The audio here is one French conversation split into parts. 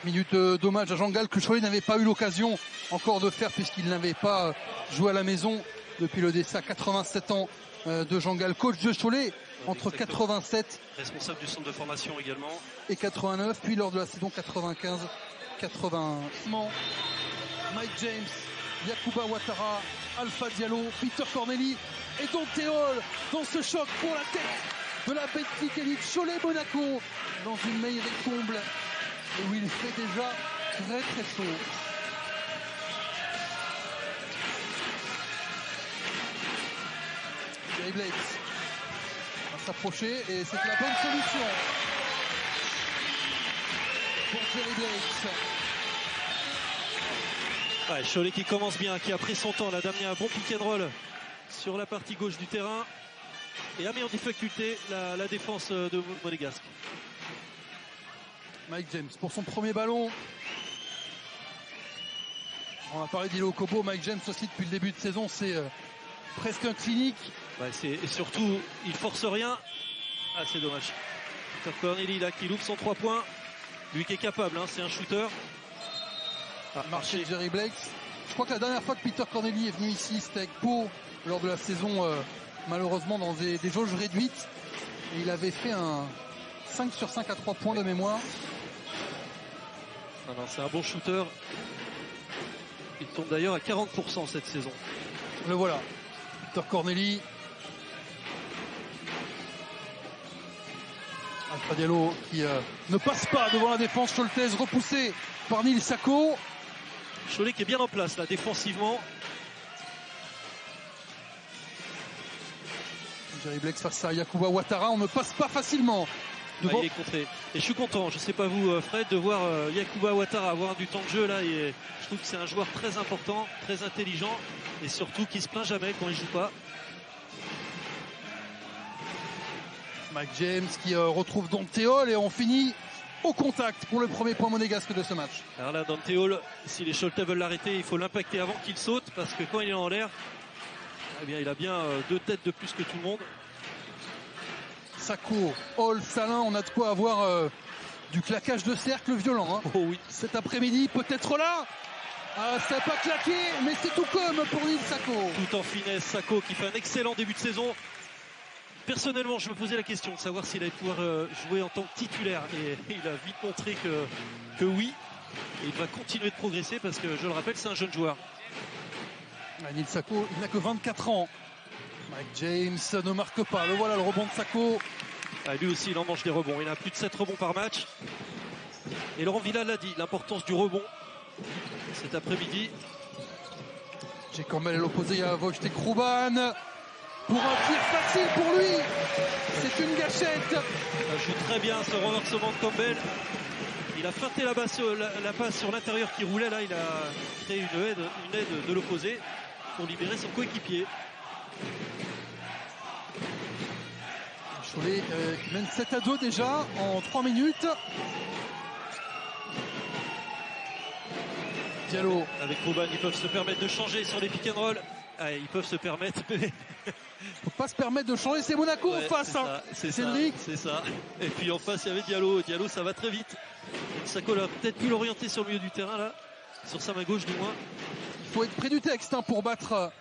Minute d'hommage à Jean-Gal que Cholet n'avait pas eu l'occasion encore de faire puisqu'il n'avait pas joué à la maison depuis le décès à 87 ans de Jean-Gal, coach de Cholet entre 87 responsable du centre de formation également et 89, puis lors de la saison 95-80. Mike James, Yacouba Ouattara, Alpha Diallo, Peter Corneli et Dante Hall dans ce choc pour la tête de la Betclic Elite Cholet-Monaco dans une meilleure comble et où il fait déjà très très chaud. Jerry Blakes va s'approcher et c'est la bonne solution pour Jerry Blakes. Ouais, Cholet qui commence bien, qui a pris son temps. La dame, il y a un bon pick and roll sur la partie gauche du terrain et a mis en difficulté la défense de Monégasque. Mike James pour son premier ballon. On a parlé d'Ilo Kobo. Mike James aussi depuis le début de saison, c'est presque un clinique. Ouais, et surtout, il force rien. Ah, c'est dommage. Peter Corneli là qui loupe son 3 points. Lui qui est capable, hein, c'est un shooter. Marché de Jerry Blakes. Je crois que la dernière fois que Peter Corneli est venu ici, c'était avec Pau lors de la saison, malheureusement dans des jauges réduites. Et il avait fait un 5 sur 5 à 3 points de mémoire. C'est un bon shooter. Il tombe d'ailleurs à 40% cette saison. Le voilà. Peter Corneli. Alpha Diallo qui ne passe pas devant la défense choletaise, repoussé par Neil Sako. Cholet qui est bien en place là défensivement. Jerry Blakes face à Yacouba Ouattara, on ne passe pas facilement. Ah, il est contré. Et je suis content, je ne sais pas vous Fred, de voir Yacouba Ouattara avoir du temps de jeu là. Et je trouve que c'est un joueur très important, très intelligent et surtout qui se plaint jamais quand il joue pas. Mike James qui retrouve Dante Hall et on finit au contact pour le premier point monégasque de ce match. Alors là, Dante Hall, si les Choletais veulent l'arrêter, il faut l'impacter avant qu'il saute parce que quand il est en l'air, eh bien, il a bien 2 têtes de plus que tout le monde. Sako, Hall, Salin, on a de quoi avoir du claquage de cercle violent. Hein. Oh oui. Cet après-midi, peut-être là. Ça n'a pas claqué, mais c'est tout comme pour Neil Sako. Tout en finesse, Sako qui fait un excellent début de saison. Personnellement, je me posais la question de savoir s'il allait pouvoir jouer en tant que titulaire. Et il a vite montré que oui. Et il va continuer de progresser parce que, je le rappelle, c'est un jeune joueur. Neil Sako, il n'a que 24 ans. Mike James ne marque pas. Le voilà, le rebond de Sako. Ah, lui aussi, il en mange des rebonds. Il a plus de 7 rebonds par match. Et Laurent Villa l'a dit, l'importance du rebond cet après-midi. J'ai Campbell à l'opposé, il y a Wojtek Kruban. Pour un tir facile pour lui. C'est une gâchette. Ça joue très bien ce renversement de Campbell. Il a feinté la passe sur l'intérieur qui roulait. Là, il a créé une aide de l'opposé pour libérer son coéquipier. Cholet qui mène 7-2 déjà en 3 minutes. Diallo. Avec Kruban, ils peuvent se permettre de changer sur les pick and roll. Ah, ils peuvent se permettre, mais... faut pas se permettre de changer, c'est Monaco en face. C'est Cédric. C'est ça. Et puis en face, il y avait Diallo. Diallo, ça va très vite. Sako a peut-être pu l'orienter sur le milieu du terrain, là. Sur sa main gauche, du moins. Il faut être près du texte pour battre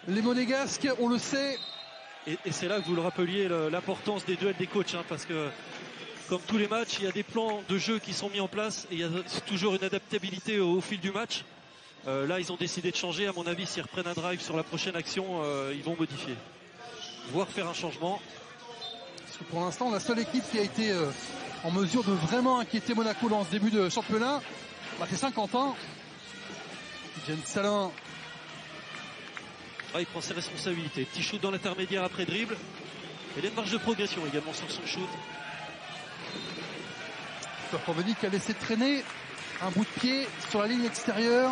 les Monégasques, on le sait. Et c'est là que vous le rappeliez, l'importance des duels des coachs. Hein, parce que, comme tous les matchs, il y a des plans de jeu qui sont mis en place. Et il y a toujours une adaptabilité au fil du match. Là, ils ont décidé de changer. À mon avis, s'ils reprennent un drive sur la prochaine action, ils vont modifier. Voire faire un changement. Parce que pour l'instant, la seule équipe qui a été en mesure de vraiment inquiéter Monaco dans ce début de championnat, c'est Saint-Quentin. Jen Salin. Il prend ses responsabilités. Petit shoot dans l'intermédiaire après dribble. Et il y a une marge de progression également sur son shoot. Corveni qui a laissé traîner un bout de pied sur la ligne extérieure.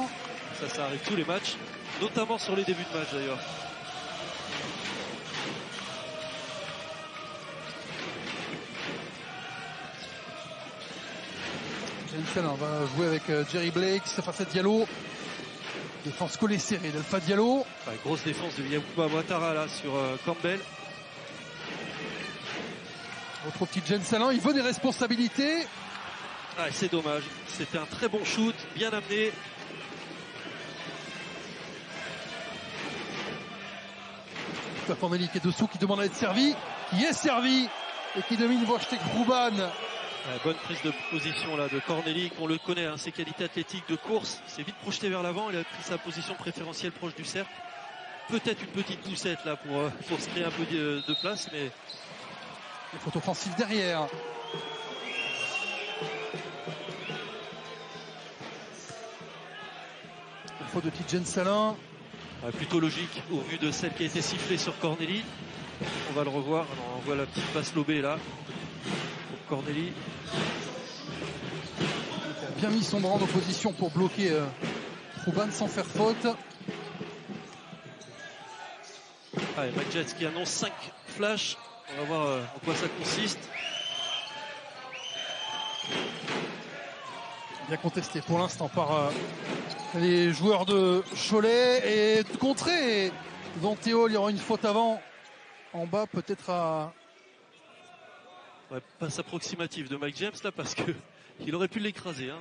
Ça arrive tous les matchs, notamment sur les débuts de match d'ailleurs. Jensen va jouer avec Jerry Blakes face à Diallo. Défense collée serrée d'Alpha Diallo. Grosse défense de Yacouba Ouattara là sur Campbell. On retrouve petit Jensen, il veut des responsabilités. Ah, c'est dommage. C'était un très bon shoot, bien amené. Corneli qui est dessous, qui demande à être servi, qui est servi et qui domine Wojtek Rouban. Bonne prise de position là de Corneli, qu'on le connaît, hein, ses qualités athlétiques de course. C'est vite projeté vers l'avant, il a pris sa position préférentielle proche du cercle. Peut-être une petite poussette là pour se créer un peu de place, mais... Les fautes offensives derrière. La faute de Tidjane Salin. Plutôt logique au vu de celle qui a été sifflée sur Corneli. On va le revoir. Alors, on voit la petite passe lobée là pour Corneli. Il a bien mis son bras en opposition pour bloquer Rouban sans faire faute. Allez, Mike Jets qui annonce 5 flashs. On va voir en quoi ça consiste. Bien contesté pour l'instant par les joueurs de Cholet et contré. Et Don Théol, il y aura une faute avant. En bas, peut-être à... Ouais, passe approximative de Mike James là parce que il aurait pu l'écraser. Hein.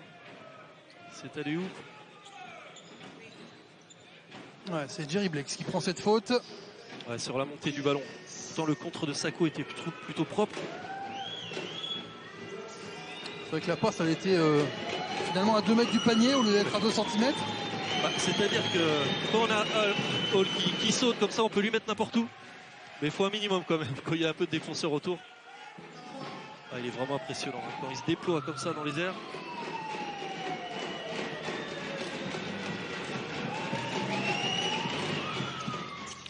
C'est allé où? Ouais, c'est Jerry Blakes qui prend cette faute. Ouais, sur la montée du ballon. Pourtant le contre de Sacco était plutôt propre. C'est vrai que la passe elle était finalement à 2 mètres du panier au lieu d'être à 2 cm. Bah, c'est-à-dire que quand on a Hall qui saute comme ça, on peut lui mettre n'importe où. Mais il faut un minimum quand même, quand il y a un peu de défenseur autour. Ah, il est vraiment impressionnant. Hein, quand il se déploie comme ça dans les airs.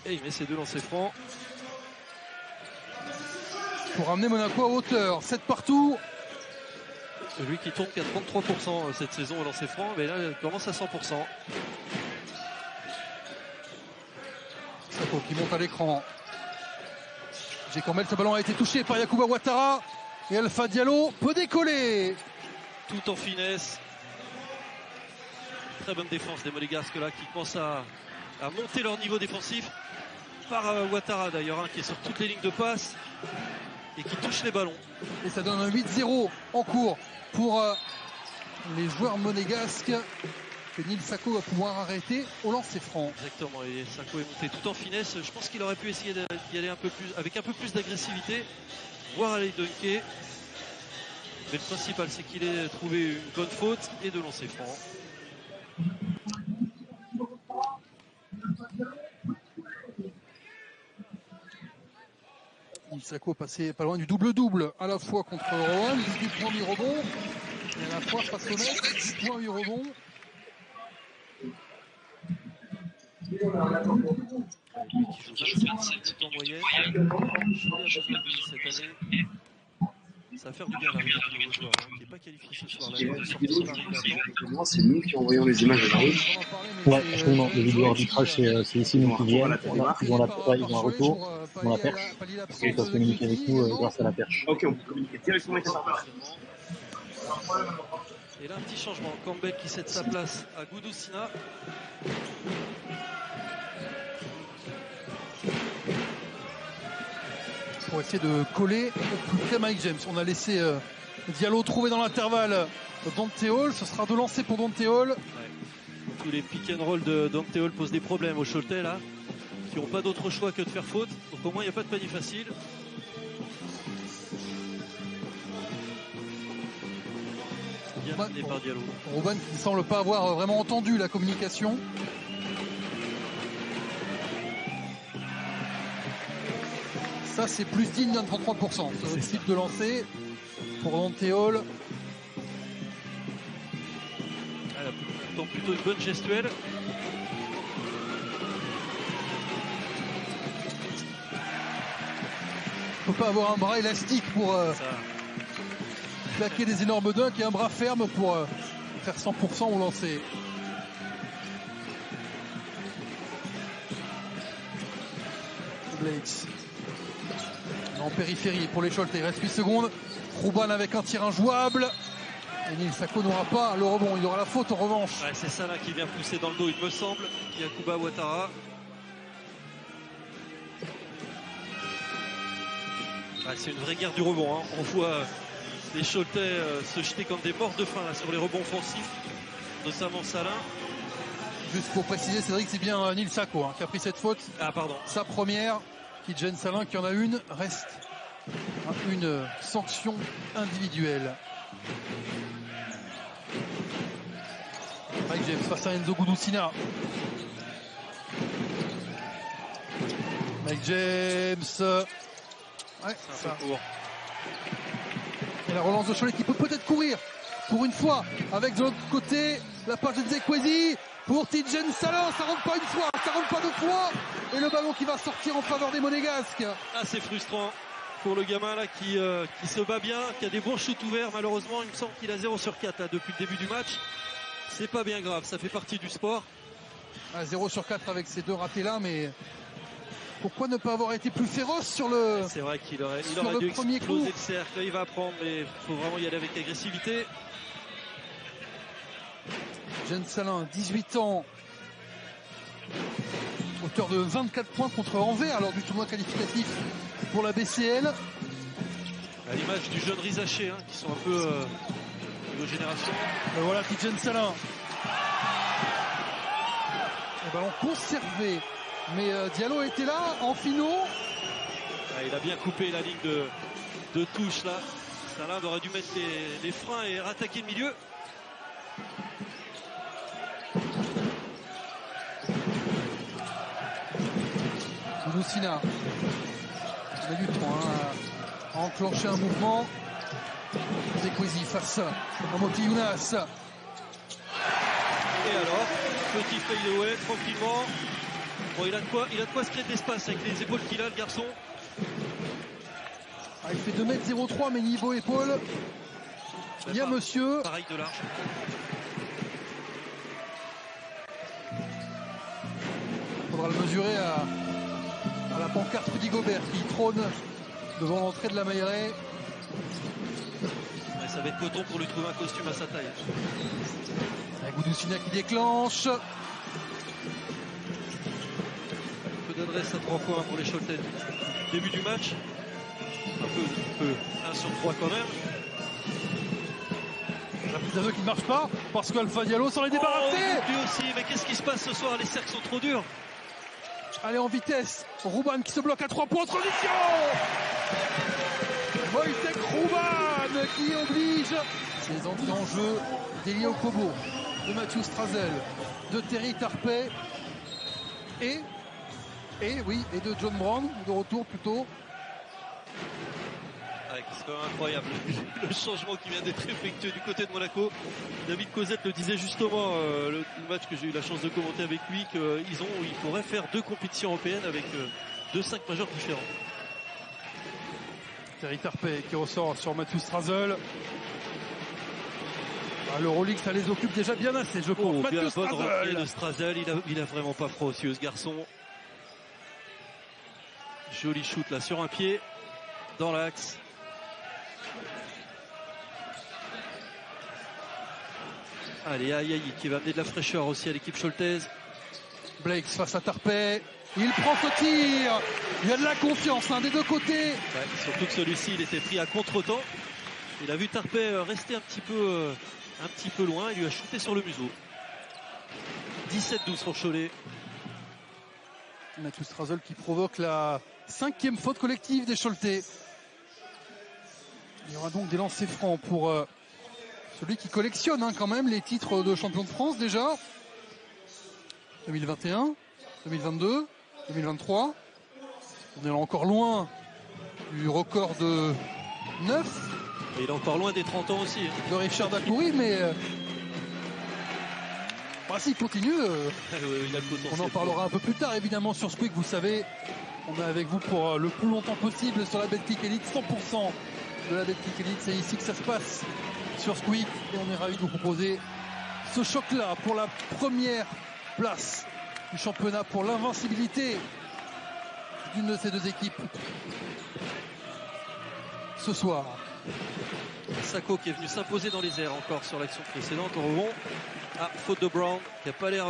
Et il met ses 2 lancers francs. Pour ramener Monaco à hauteur. 7 partout. Lui qui tourne qu'à 33% cette saison au lancer franc, mais là il commence à 100%. Sacco qui monte à l'écran. J'ai Cormel, ce ballon a été touché par Yacouba Ouattara. Et Alpha Diallo peut décoller. Tout en finesse. Très bonne défense des Monégasques là qui commencent à monter leur niveau défensif. Par Ouattara d'ailleurs, hein, qui est sur toutes les lignes de passe et qui touche les ballons. Et ça donne un 8-0 en cours pour les joueurs monégasques que Nil Sacco va pouvoir arrêter au lancer franc. Exactement, et Sacco est monté tout en finesse. Je pense qu'il aurait pu essayer d'y aller un peu plus, avec un peu plus d'agressivité, voire aller dunker. Mais le principal, c'est qu'il ait trouvé une bonne faute et de lancer franc. Nil Sacco passé pas loin du double-double à la fois contre Rohan, 18 points, 8 rebonds, et à la fois face au net, 10 points, 8 rebonds. Lui qui joue 27 en moyenne, Cholet a besoin de lui cette année. Ça va faire du bien l'arrivée du nouveau joueur, hein, qui n'est pas qualifié ce soir. Là, il est sorti son arrivée à temps. C'est nous qui envoyons les images de la rue. Ouais, absolument. Les vidéos arbitrage, c'est ici nous qui viennent. Ils ont un retour, ils ont la perche. Ils peuvent communiquer avec nous grâce à la perche. Ok, on peut communiquer directement avec ça. Et là, un petit changement. Campbell qui cède sa place à Goudousina. Pour essayer de coller au plus près Mike James. On a laissé Diallo trouver dans l'intervalle Dante Hall. Ce sera de lancer pour Dante Hall. Ouais. Tous les pick and roll de Dante Hall posent des problèmes au Choletais là, qui n'ont pas d'autre choix que de faire faute. Donc au moins il n'y a pas de panier facile. Bien amené par Diallo. Rouban qui ne semble pas avoir vraiment entendu la communication. Ça c'est plus digne d'un 33%. Ce type de lancer pour Dante Hall. Pourtant plutôt une bonne gestuelle. Il ne faut pas avoir un bras élastique pour claquer des énormes dunks et un bras ferme pour faire 100% au lancer. Blakes. En périphérie pour les Choletais. Il reste 8 secondes. Rouban avec un tir injouable. Et Nil Sacco n'aura pas le rebond. Il aura la faute en revanche. Ouais, c'est ça là qui vient pousser dans le dos, il me semble. Yacouba Ouattara. Ouais, c'est une vraie guerre du rebond. Hein. On voit les Choletais se jetaient comme des morts de faim là, sur les rebonds offensifs, notamment Salin. Juste pour préciser, Cédric, c'est bien Nils Sako qui a pris cette faute. Ah pardon. Sa première, Tidjane Salin qui en a une, reste une sanction individuelle. Mike James face à Enzo Gudusina. Mike James. Ouais, ça. Et la relance de Cholet qui peut peut-être courir pour une fois avec de l'autre côté la passe de Nzekwezi pour Tidjane Salin. Ça rentre pas une fois, ça rentre pas deux fois. Et le ballon qui va sortir en faveur des Monégasques. Ah, c'est frustrant pour le gamin là qui se bat bien, qui a des bons shoots ouverts. Malheureusement, il me semble qu'il a 0 sur 4 là, depuis le début du match. C'est pas bien grave, ça fait partie du sport. 0 sur 4 avec ces deux ratés là, mais pourquoi ne pas avoir été plus féroce sur le. C'est vrai qu'il aurait dû exploser le cercle. Il va apprendre, mais il faut vraiment y aller avec agressivité. Tidjane Salin, 18 ans, auteur de 24 points contre Anvers lors du tournoi qualificatif pour la BCL. À l'image du jeune Rizaché, qui sont un peu de génération. Et voilà Tidjane Salin. Le ballon conservé. Mais Diallo était là en finaux. Ah, il a bien coupé la ligne de touche là. Salin aurait dû mettre les freins et rattaquer le milieu. Gudusina. Il a du temps à enclencher un mouvement. Nzekwezi face à Moki Younas. Et alors, petit fadeaway tranquillement. Bon, il a de quoi se créer de l'espace avec les épaules qu'il a, le garçon. Ah, il fait 2m03 mais niveau épaule. Il y a monsieur. Pareil de large. Il faudra le mesurer à la pancarte Rudy Gobert qui trône devant l'entrée de la Mailleraie. Ouais, ça va être coton pour lui trouver un costume à sa taille. Gudusina qui déclenche. D'adresse à 3 points pour les Choletais. Début du match. Un peu 1 sur 3 quand même. La prise à deux qui ne marche pas parce qu'Alpha Diallo s'en est débarrassé. Lui aussi, mais qu'est-ce qui se passe ce soir? Les cercles sont trop durs. Allez en vitesse. Rouban qui se bloque à 3 points. Transition. Wojtek Rouban qui oblige les entrées en jeu d'Elio Kobo, de Mathieu Strazel, de Terry Tarpey et de John Brown, de retour plutôt. C'est quand même incroyable le changement qui vient d'être effectué du côté de Monaco. David Cosette le disait justement, le match que j'ai eu la chance de commenter avec lui, qu'il pourrait faire 2 compétitions européennes avec 2 5 majeurs différents. Terry Tarpey qui ressort sur Mathieu Strazel. Le Rolex, ça les occupe déjà bien assez, je pense. Mathieu Strazel. De Strazel, il a vraiment pas froid aussi, ce garçon. Joli shoot là sur un pied, dans l'axe. Allez, Ayayi qui va amener de la fraîcheur aussi à l'équipe choltaise. Blakes face à Tarpey. Il prend ce tir. Il y a de la confiance des deux côtés. Ouais, surtout que celui-ci, il était pris à contre-temps. Il a vu Tarpey rester un petit peu loin. Il lui a shooté sur le museau. 17-12 pour Cholet. Mathieu Strazel qui provoque la 5e faute collective des Choletais. Il y aura donc des lancers francs pour celui qui collectionne quand même les titres de champion de France déjà. 2021, 2022, 2023. On est là encore loin du record de 9. Et il est encore loin des 30 ans aussi. De Richard Dacoury, mais s'il continue, on en parlera un peu plus tard évidemment sur Squeak. Vous savez, on est avec vous pour le plus longtemps possible sur la Betclic Elite. 100% de la Betclic Elite, c'est ici que ça se passe sur Squeak. Et on est ravis de vous proposer ce choc-là pour la première place du championnat, pour l'invincibilité d'une de ces deux équipes ce soir. Sako qui est venu s'imposer dans les airs encore sur l'action précédente au rebond. Ah, faute de Brown qui n'a pas l'air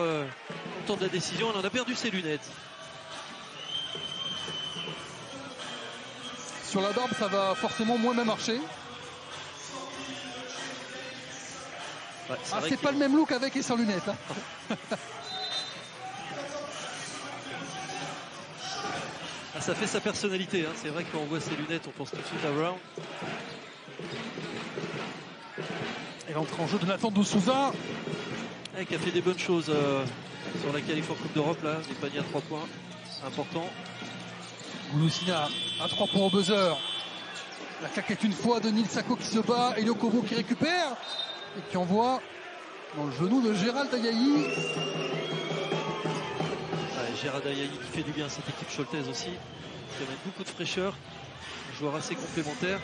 content de la décision. Il en a perdu ses lunettes. Sur la barbe, ça va forcément moins bien marcher. Ouais, c'est pas le même look avec et sans lunettes. Hein. Ça fait sa personnalité. Hein. C'est vrai que quand on voit ses lunettes, on pense tout de suite à Brown. Et l'entrée en jeu de Nathan de Souza. Qui a fait des bonnes choses sur la qualif en Coupe d'Europe. Là, des paniers à 3 points. Important. Gouloussina à 3 points au buzzer. La claquette une fois de Nil Sako qui se bat. Et Kobo qui récupère. Et qui envoie dans le genou de Gérald Ayayi. Gérald Ayayi qui fait du bien à cette équipe choltaise aussi. Qui amène beaucoup de fraîcheur. Un joueur assez complémentaire.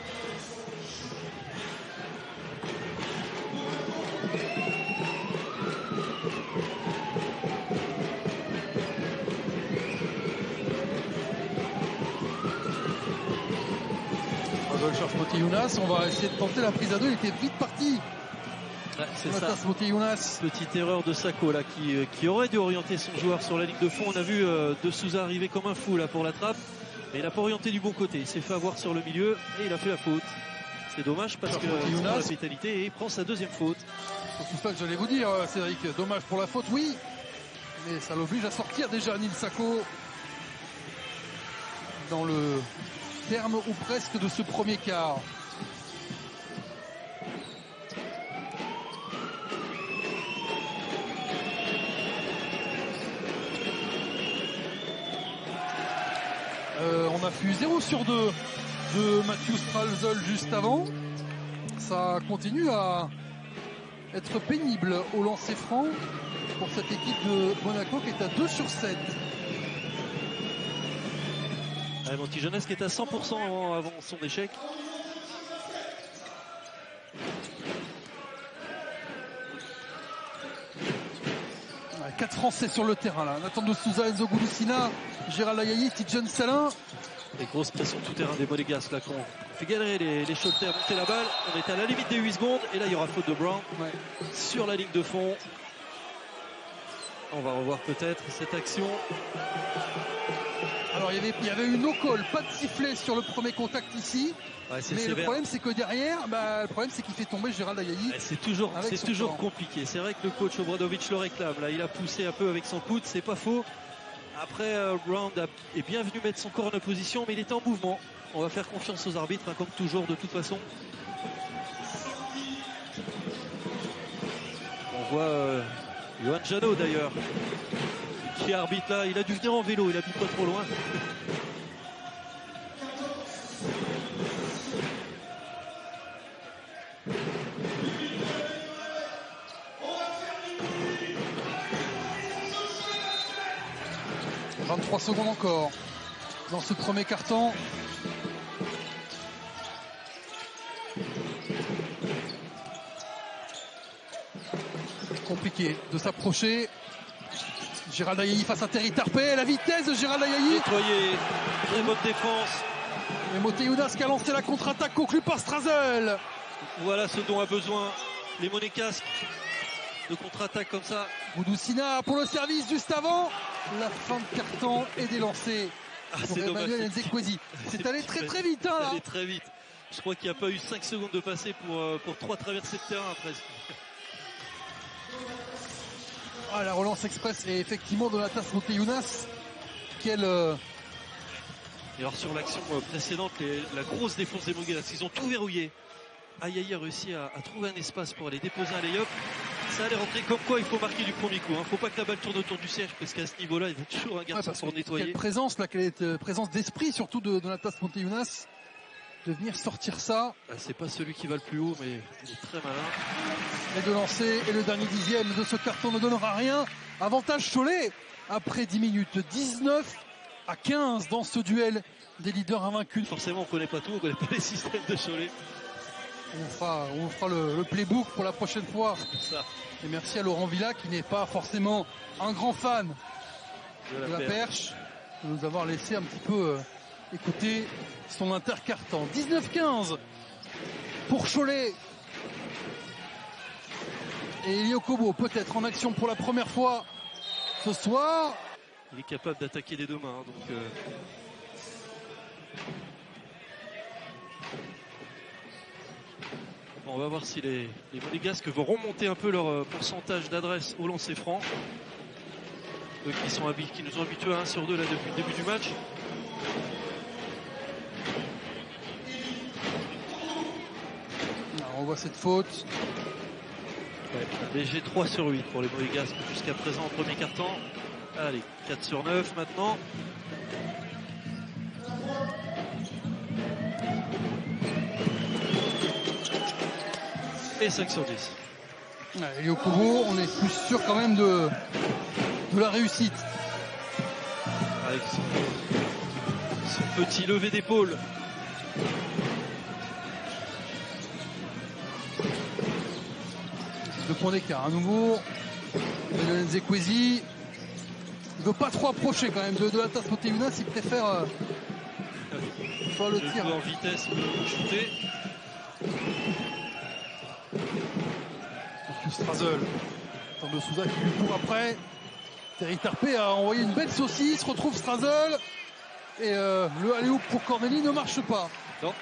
Cherche Motiejunas, on va essayer de tenter la prise à 2, il était vite parti. Ouais, c'est ça. Motiejunas. Petite erreur de Sako là qui aurait dû orienter son joueur sur la ligne de fond. On a vu De Souza arriver comme un fou là pour la trappe, mais il n'a pas orienté du bon côté. Il s'est fait avoir sur le milieu et il a fait la faute. C'est dommage parce que il prend la pénalité et il prend sa deuxième faute. C'est ça que j'allais vous dire, Cédric. Dommage pour la faute, oui, mais ça l'oblige à sortir déjà Nil Sako dans le terme ou presque de ce premier quart. On a fait 0 sur 2 de Mathieu Stralzel juste avant. Ça continue à être pénible au lancer franc pour cette équipe de Monaco qui est à 2 sur 7. Motiejunas qui est à 100% avant son échec. Ouais, 4 Français sur le terrain là. Nathan de Souza, Enzo Gouloussina, Gérald Ayayi, Tidjane Salin. Les grosses pressions tout terrain des Monégasques là qu'on fait galérer les Choletais à monter la balle. On est à la limite des 8 secondes et là il y aura faute de Brown sur la ligne de fond. On va revoir peut-être cette action. Alors il y avait eu no call, pas de sifflet sur le premier contact ici. Ouais, mais sévère. Le problème c'est que derrière, le problème c'est qu'il fait tomber Gérald Ayayi. Ouais, c'est toujours compliqué. C'est vrai que le coach Obradovic le réclame. Là, il a poussé un peu avec son coude, c'est pas faux. Après, Brown est bien venu mettre son corps en opposition, mais il était en mouvement. On va faire confiance aux arbitres, hein, comme toujours, de toute façon. On voit Johan Janot d'ailleurs, qui est arbitre là. Il a dû venir en vélo, il a mis pas trop loin. « 23 secondes encore dans ce premier quart-temps. Compliqué de s'approcher. Gérald Ayayi face à Terry Tarpey. La vitesse de Gérald Ayayi. Nettoyé, très bonne défense. Et Motiejunas qui a lancé la contre-attaque conclue par Stralzel. Voilà ce dont a besoin les Monégasques. De contre-attaque comme ça. Gouloussina pour le service juste avant la fin de carton et des lancers pour Emmanuel Nzekwezi. C'est allé très très vite hein, là. Allé très vite. Je crois qu'il n'y a pas eu 5 secondes de passé pour 3 traversées de terrain presque. La relance express et effectivement Donatas Motiejunas. Quel Et alors sur l'action précédente, la grosse défense des Monégasques, ils ont tout verrouillé. Ayayi a réussi à trouver un espace pour aller déposer un lay-up. Ça allait rentrer, comme quoi il faut marquer du premier coup. Il ne faut pas que la balle tourne autour du cercle parce qu'à ce niveau-là, il y a toujours un garçon pour nettoyer. Quelle présence là, quelle présence d'esprit surtout de Donatas Motiejunas de venir sortir ça. C'est pas celui qui va le plus haut, mais il est très malin. Les deux lancers et le dernier dixième de ce carton ne donnera rien. Avantage Cholet après 10 minutes. 19-15 dans ce duel des leaders invaincus. Forcément, on ne connaît pas tout, on ne connaît pas les systèmes de Cholet. On fera le playbook pour la prochaine fois. Ça. Et merci à Laurent Villa qui n'est pas forcément un grand fan de la perche, de nous avoir laissé un petit peu écouter son intercartant. 19-15 pour Cholet. Et Elio Kobo peut-être en action pour la première fois ce soir. Il est capable d'attaquer des deux mains. Donc, Bon, on va voir si les Monégasques vont remonter un peu leur pourcentage d'adresse au lancer franc. Eux qui nous ont habitués à 1 sur 2 là depuis le début du match. Alors, on voit cette faute. Ouais, un léger 3 sur 8 pour les Monégasques jusqu'à présent en premier quart-temps. Allez, 4 sur 9 maintenant. Et 5 sur 10. Elio Kobo, on est plus sûr quand même de la réussite. Avec son petit lever d'épaule. Le point d'écart à nouveau. Nzekwezi. Il ne veut pas trop approcher quand même de la tasse Monteyunas, il préfère faire le tir. En vitesse pour shooter. Strazel. Tant de Souza qui lui court après. Terry Tarpé a envoyé une belle saucisse, retrouve Strazel. Et le alley-oop pour Corneli ne marche pas. Non.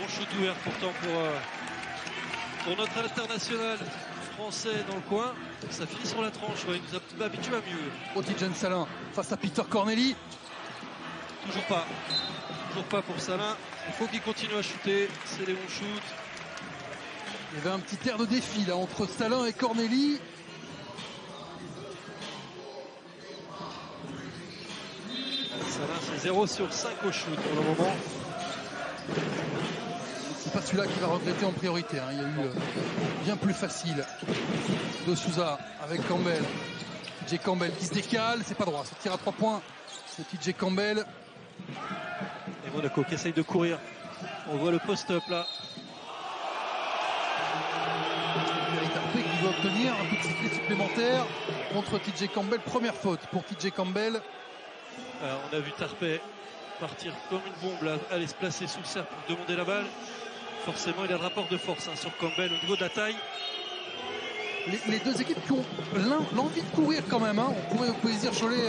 Bon shoot ouvert pourtant pour notre international français dans le coin. Ça finit sur la tranche, ouais, il nous a habitué à mieux. Otijen Salin face à Peter Corneli. Toujours pas. Toujours pas pour Salin. Il faut qu'il continue à shooter. C'est les bons shoots. Il y avait un petit air de défi là entre Salin et Corneli. Salin c'est 0 sur 5 au shoot pour le moment. C'est pas celui-là qui va regretter en priorité. Hein. Il y a eu bien plus facile de Souza avec Campbell. TJ Campbell qui se décale, c'est pas droit. Ce tir à 3 points de TJ Campbell. Et Monaco qui essaye de courir. On voit le post-up là. Qui doit obtenir un coup de sifflet supplémentaire contre TJ Campbell. Première faute pour TJ Campbell. On a vu Tarpey partir comme une bombe là, aller se placer sous le cercle pour demander la balle. Forcément il a le rapport de force hein, sur Campbell au niveau de la taille. Les deux équipes qui ont l'envie de courir quand même. Hein. On pourrait se dire Cholet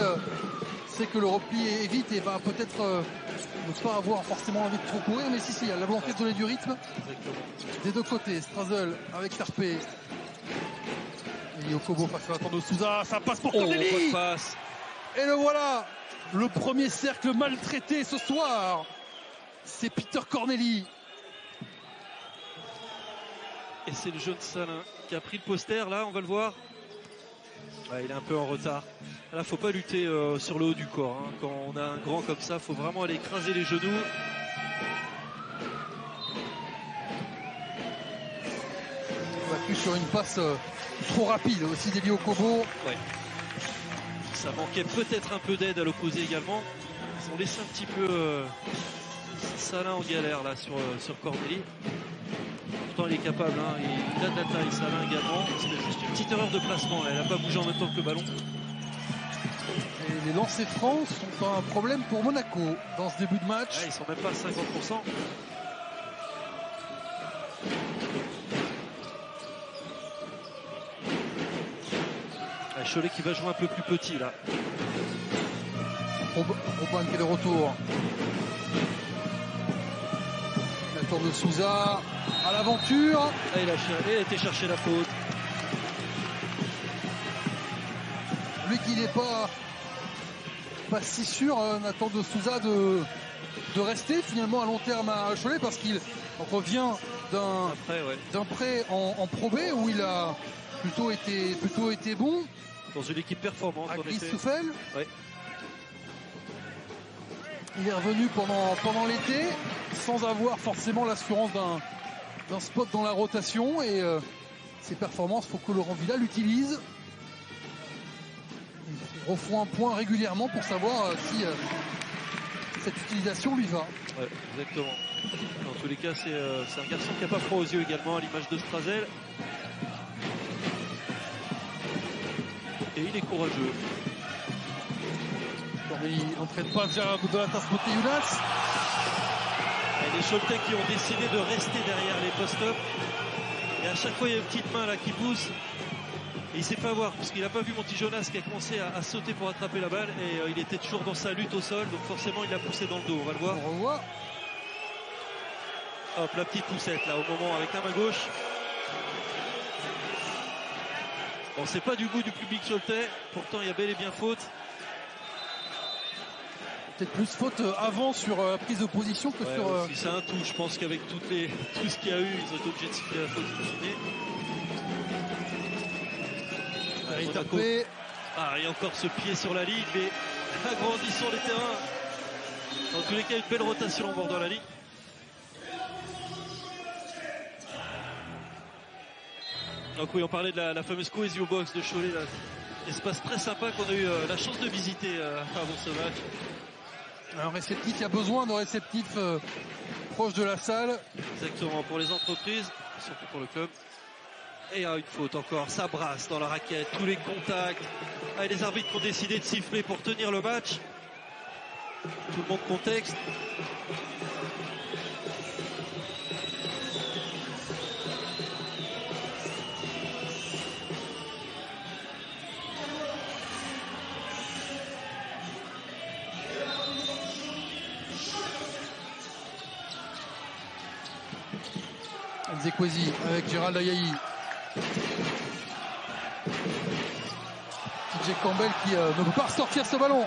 sait que le repli est vite et va peut-être ne pas avoir forcément envie de trop courir, mais si, il y a la volonté de donner du rythme. Exactement. Des deux côtés, Strazel avec Tarpé. Et Yokobo face à la de Souza, ça passe pour Corneli. Passe. Et le voilà, le premier cercle maltraité ce soir, c'est Peter Corneli. Et c'est le jeune Salin qui a pris le poster, là on va le voir. Ouais, il est un peu en retard. Là faut pas lutter sur le haut du corps. Hein. Quand on a un grand comme ça, faut vraiment aller écraser les genoux. Battu sur une passe trop rapide aussi d'Elio Kobo. Ouais. Ça manquait peut-être un peu d'aide à l'opposé également. Ils ont laissé un petit peu Salin en galère là sur Corneli. Pourtant il est capable, hein. Il a de la taille, Salin également. C'était juste une petite erreur de placement, là. Elle n'a pas bougé en même temps que le ballon. Et les lancers francs sont un problème pour Monaco dans ce début de match. Ouais, ils sont même pas à 50%. Ouais, Cholet qui va jouer un peu plus petit là. Robin qui est de retour. La tour de Souza à l'aventure. Ah, il a été chercher la faute. Lui qui n'est pas si sûr, Nathan de Souza, de rester finalement à long terme à Cholet parce qu'il revient d'un prêt en Pro B où il a plutôt été bon. Dans une équipe performante. À Chris Souffel. Ouais. Il est revenu pendant l'été sans avoir forcément l'assurance d'un spot dans la rotation et ses performances, il faut que Laurent Villa l'utilise. Il refont un point régulièrement pour savoir si cette utilisation lui va. Ouais, exactement. Dans tous les cas, c'est un garçon qui n'a pas froid aux yeux également, à l'image de Strazel. Et il est courageux. Il n'entraîne pas de la tasse Monteyunas. Les Choletais qui ont décidé de rester derrière les post-up. Et à chaque fois, il y a une petite main là qui pousse. Et il ne sait pas voir, parce qu'il n'a pas vu Monty Jonas qui a commencé à sauter pour attraper la balle. Et il était toujours dans sa lutte au sol. Donc forcément, il l'a poussé dans le dos. On va le voir. On revoit. Hop, la petite poussette là au moment avec la main gauche. Bon, c'est pas du goût du public choletais, pourtant il y a bel et bien faute. Peut-être plus faute avant sur prise de position que Ouais, sur. Si c'est un tout, je pense qu'avec tout ce qu'il y a eu, ils ont été obligés de siffler la faute in fine. Ah, il y a encore ce pied sur la ligne, mais agrandissons les terrains. Dans tous les cas, une belle rotation en bordant la ligne. Donc oui, on parlait de la fameuse Cohesio Box de Cholet, là. Espace très sympa qu'on a eu la chance de visiter avant ce match. Un réceptif, il y a besoin de réceptifs proches de la salle. Exactement, pour les entreprises, surtout pour le club. Et une faute encore, ça brasse dans la raquette, tous les contacts. Ah, les arbitres ont décidé de siffler pour tenir le match. Tout le monde contexte. Nzekwezi avec Gérald Ayayi. TJ Campbell qui ne peut pas ressortir ce ballon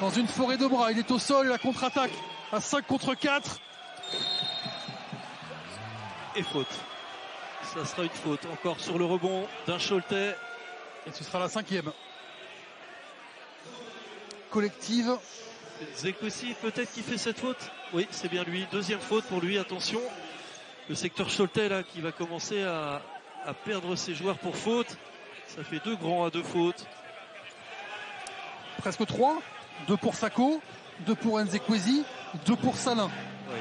dans une forêt de bras. Il est au sol, la contre-attaque à 5 contre 4. Et faute. Ça sera une faute encore sur le rebond d'un Choletais. Et ce sera la 5e. Collective. Nzekwezi peut-être qui fait cette faute. Oui, c'est bien lui. Deuxième faute pour lui, attention. Le secteur Choletais là qui va commencer à perdre ses joueurs pour faute. Ça fait 2 grands à 2 fautes. Presque 3. 2 pour Sako, 2 pour Nzekwezi, 2 pour Salin. Oui.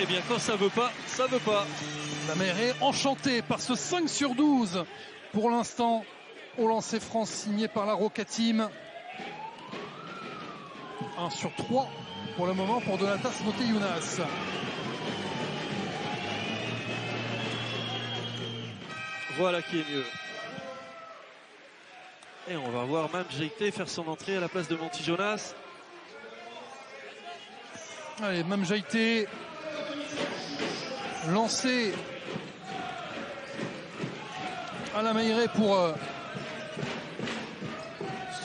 Eh bien quand ça veut pas, ça veut pas. La mer est enchantée par ce 5 sur 12 pour l'instant au lancer franc signé par la Roca Team. 1 sur 3 pour le moment pour Donatas Moteyounas. Voilà qui est mieux. Et on va voir Mam Jaité faire son entrée à la place de Monty Jonas. Allez, Mam Jaité lancé à la Mailleret pour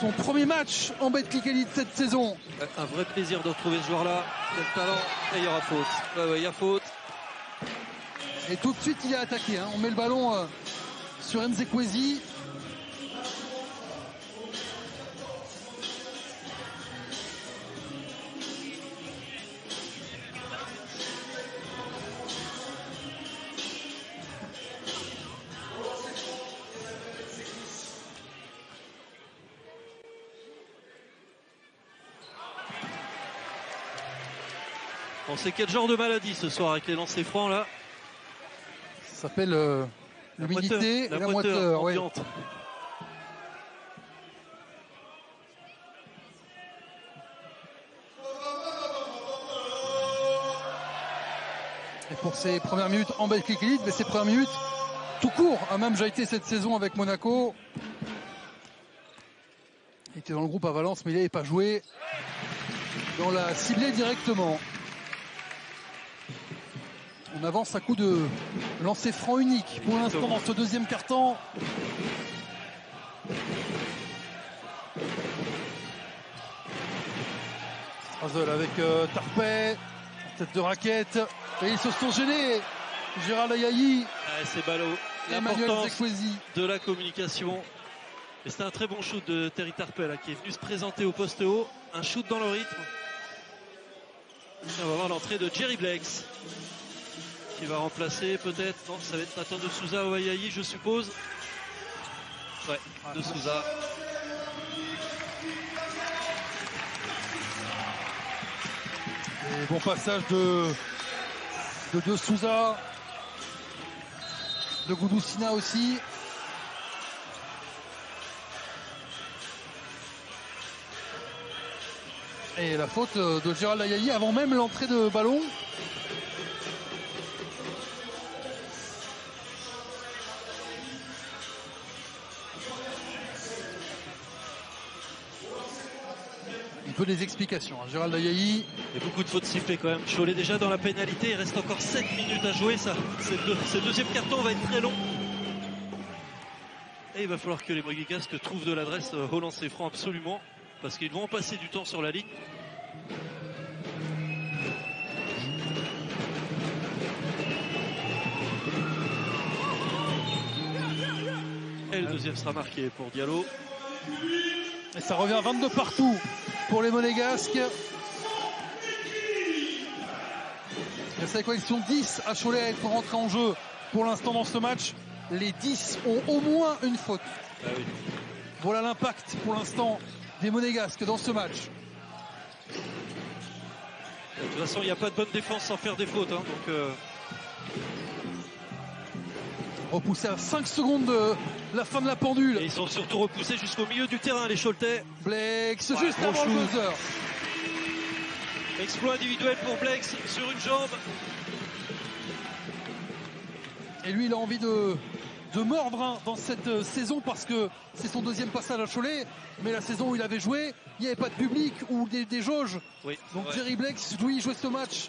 son premier match en Betclic Elite cette saison. Un vrai plaisir de retrouver ce joueur-là. Quel talent. Et il y aura faute. Ouais, il y a faute. Et tout de suite, il a attaqué. On met le ballon sur Nzekwezi. On sait quel genre de maladie ce soir avec les lancers francs là. Ça s'appelle l'humidité et la moiteur. Ouais. Et pour ses premières minutes en Betclic Elite, mais ses premières minutes tout court a même déjà été cette saison avec Monaco. Il était dans le groupe à Valence, mais il n'avait pas joué. On l'a ciblé directement. On avance à coup de lancer franc unique pour l'instant dans ce deuxième quart-temps. Strazel avec Tarpey, tête de raquette. Et ils se sont gênés. Gérald Ayayi. C'est ballot. L'importance de la communication. Et c'était un très bon shoot de Terry Tarpey là, qui est venu se présenter au poste haut. Un shoot dans le rythme. Et on va voir l'entrée de Jerry Blakes, qui va remplacer peut-être, non, ça va être Nathan de Souza ou Ayayi, je suppose. Ouais, de Souza. Et bon passage de Souza, de Goudousina aussi. Et la faute de Gérald Ayayi avant même l'entrée de ballon. veut des explications. Gérald Ayayi. Et beaucoup de fautes sifflées quand même. Cholet déjà dans la pénalité. Il reste encore 7 minutes à jouer. Ce deuxième carton va être très long. Et il va falloir que les Monégasques trouvent de l'adresse au lancer franc absolument. Parce qu'ils vont passer du temps sur la ligne. Et le deuxième sera marqué pour Diallo. Et ça revient à 22 partout pour les Monégasques. Vous savez quoi, ils sont 10 à Cholet à être rentrés en jeu pour l'instant dans ce match. Les 10 ont au moins une faute. Ah oui. Voilà l'impact pour l'instant des Monégasques dans ce match. De toute façon, il n'y a pas de bonne défense sans faire des fautes. Hein, donc, repoussé à 5 secondes de la fin de la pendule. Et ils sont surtout repoussés jusqu'au milieu du terrain, les Choletais. Blex, Ouais, juste avant le buzzer. Exploit individuel pour Blex sur une jambe. Et lui, il a envie de mordre hein, dans cette saison parce que c'est son deuxième passage à Cholet. Mais la saison où il avait joué, il n'y avait pas de public ou des jauges. Oui, donc ouais. Jerry Blex, lui, il jouait ce match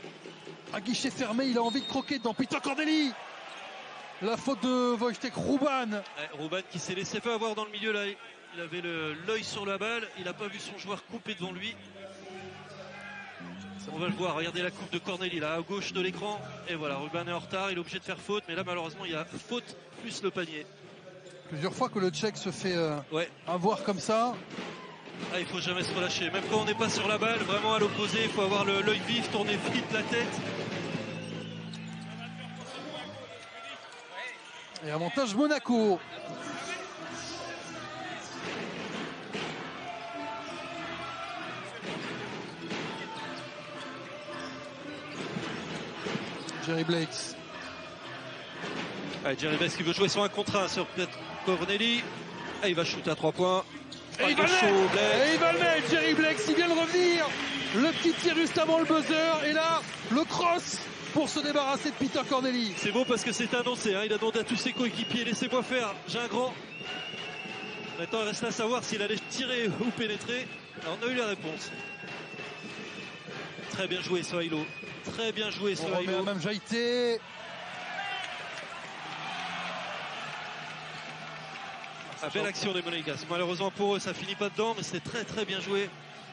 à guichet fermé. Il a envie de croquer dans Peter Corneli. La faute de Wojtek Ruban. Ouais, Ruban qui s'est laissé pas avoir dans le milieu là. Il avait l'œil sur la balle. Il n'a pas vu son joueur couper devant lui. On va le voir, regardez la coupe de Corneli là à gauche de l'écran. Et voilà, Ruban est en retard, il est obligé de faire faute. Mais là malheureusement il y a faute plus le panier. Plusieurs fois que le Tchèque se fait ouais. avoir comme ça. Ah, il faut jamais se relâcher. Même quand on n'est pas sur la balle, vraiment à l'opposé, il faut avoir l'œil vif, tourner vite la tête. Et avantage Monaco. Jerry Blex. Allez, Jerry Blex qui veut jouer sur un contre 1 sur peut-être Corneli. Et il va shooter à 3 points. Et il va le mettre, Jerry Blex, il vient de revenir. Le petit tir juste avant le buzzer. Et là, le cross pour se débarrasser de Peter Corneli. C'est beau parce que c'est annoncé, hein. Il a demandé à tous ses coéquipiers, laissez-moi faire, j'ai un grand. Maintenant il reste à savoir s'il allait tirer ou pénétrer. Alors, on a eu la réponse. Très bien joué ce Haïlo. Très bien joué ce Haïlo. Même Jaïté. Belle action des Monégasques. Malheureusement pour eux ça finit pas dedans, mais c'est très très bien joué.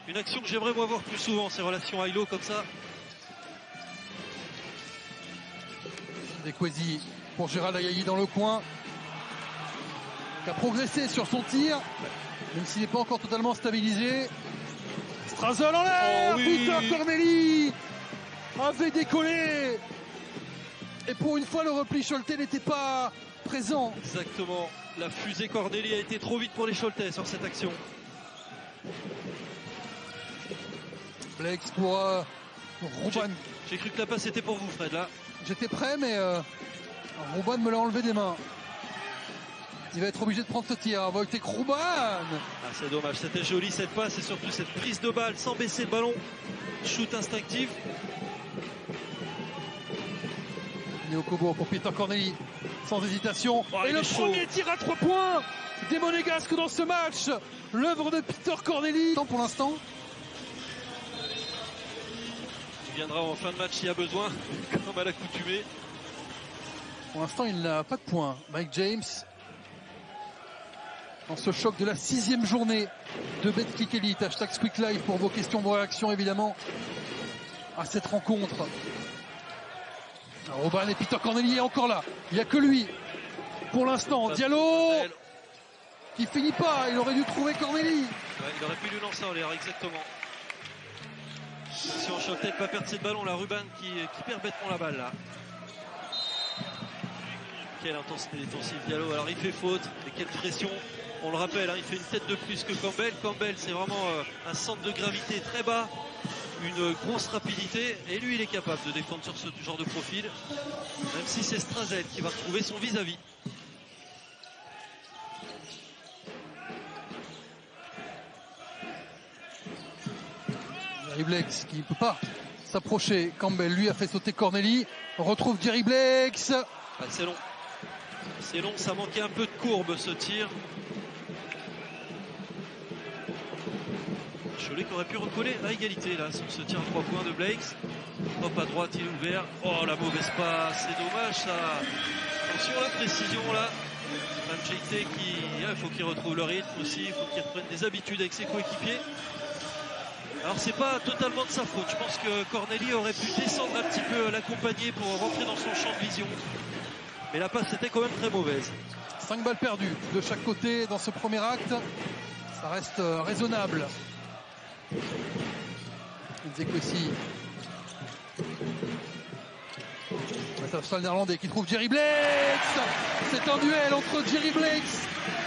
Une action que j'aimerais voir plus souvent, ces relations Haïlo comme ça. Dekwesi pour Gérald Ayayi dans le coin, qui a progressé sur son tir, même s'il n'est pas encore totalement stabilisé. Strazel en l'air, oui. Peter Corneli avait décollé. Et pour une fois, le repli Choletais n'était pas présent. Exactement. La fusée Corneli a été trop vite pour les Choletais sur cette action. Blex pour Ruban. J'ai cru que la passe était pour vous, Fred, là. J'étais prêt, mais Ruban me l'a enlevé des mains. Il va être obligé de prendre ce tir. Wojtek Ruban. Ah, c'est dommage, c'était joli cette passe et surtout cette prise de balle sans baisser le ballon. Shoot instinctif. Léo Kobo pour Peter Corneli, sans hésitation. Oh, et le premier tir à 3 points des Monégasques dans ce match. L'œuvre de Peter Corneli. Pour l'instant. Il viendra en fin de match s'il y a besoin, comme à l'accoutumée. Pour l'instant, il n'a pas de points. Mike James, dans ce choc de la 6e journée de Betclic Elite. Hashtag Squeak Live pour vos questions, vos réactions évidemment à cette rencontre. Ruban et Peter Corneli est encore là. Il n'y a que lui pour l'instant. Diallo qui finit pas. Il aurait dû trouver Corneli. Ouais, il aurait pu lui lancer en l'air, exactement. Si on choque peut-être pas perdre cette ballon, la Ruban qui perd bêtement la balle là. Quelle intensité défensive Diallo. Alors il fait faute, et quelle pression. On le rappelle, hein, il fait une tête de plus que Campbell. Campbell c'est vraiment un centre de gravité très bas, une grosse rapidité. Et lui il est capable de défendre sur ce genre de profil. Même si c'est Strazel qui va retrouver son vis-à-vis. Jerry Blex qui ne peut pas s'approcher. Campbell lui a fait sauter Corneli. On retrouve Jerry Blex. Ah, c'est long. C'est long, ça manquait un peu de courbe ce tir. Cholet qui aurait pu recoller à égalité là sur ce tir à 3 points de Blakes. Hop, à droite, il est ouvert. Oh, la mauvaise passe, c'est dommage ça. Attention la précision là. Manchete il faut qu'il retrouve le rythme aussi, il faut qu'il reprenne des habitudes avec ses coéquipiers. Alors c'est pas totalement de sa faute, je pense que Corneli aurait pu descendre un petit peu, l'accompagner pour rentrer dans son champ de vision. Mais la passe était quand même très mauvaise. 5 balles perdues de chaque côté dans ce premier acte. Ça reste raisonnable. Nzekwesi. Le néerlandais qui trouve Jerry Blakes. C'est un duel entre Jerry Blakes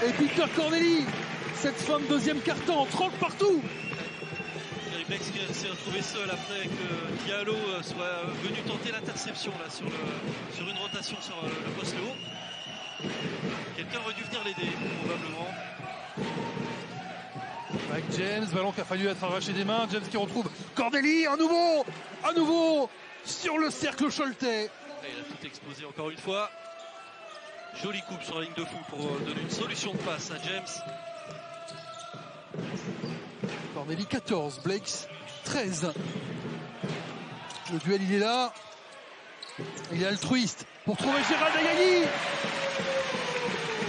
et Peter Corneli. Cette fin de deuxième quart-temps, 30 partout. Jerry Blakes qui s'est retrouvé seul après que Diallo soit venu tenter l'interception là sur une rotation sur le poste haut. Quelqu'un aurait dû venir l'aider, probablement. Avec James, ballon qui a fallu être arraché des mains. James qui retrouve Corneli, à nouveau sur le cercle Choletais. Il a tout explosé encore une fois. Jolie coupe sur la ligne de fou pour donner une solution de passe à James. Corneli 14, Blakes 13. Le duel il est là. Il est altruiste pour trouver Gérald Ayayi.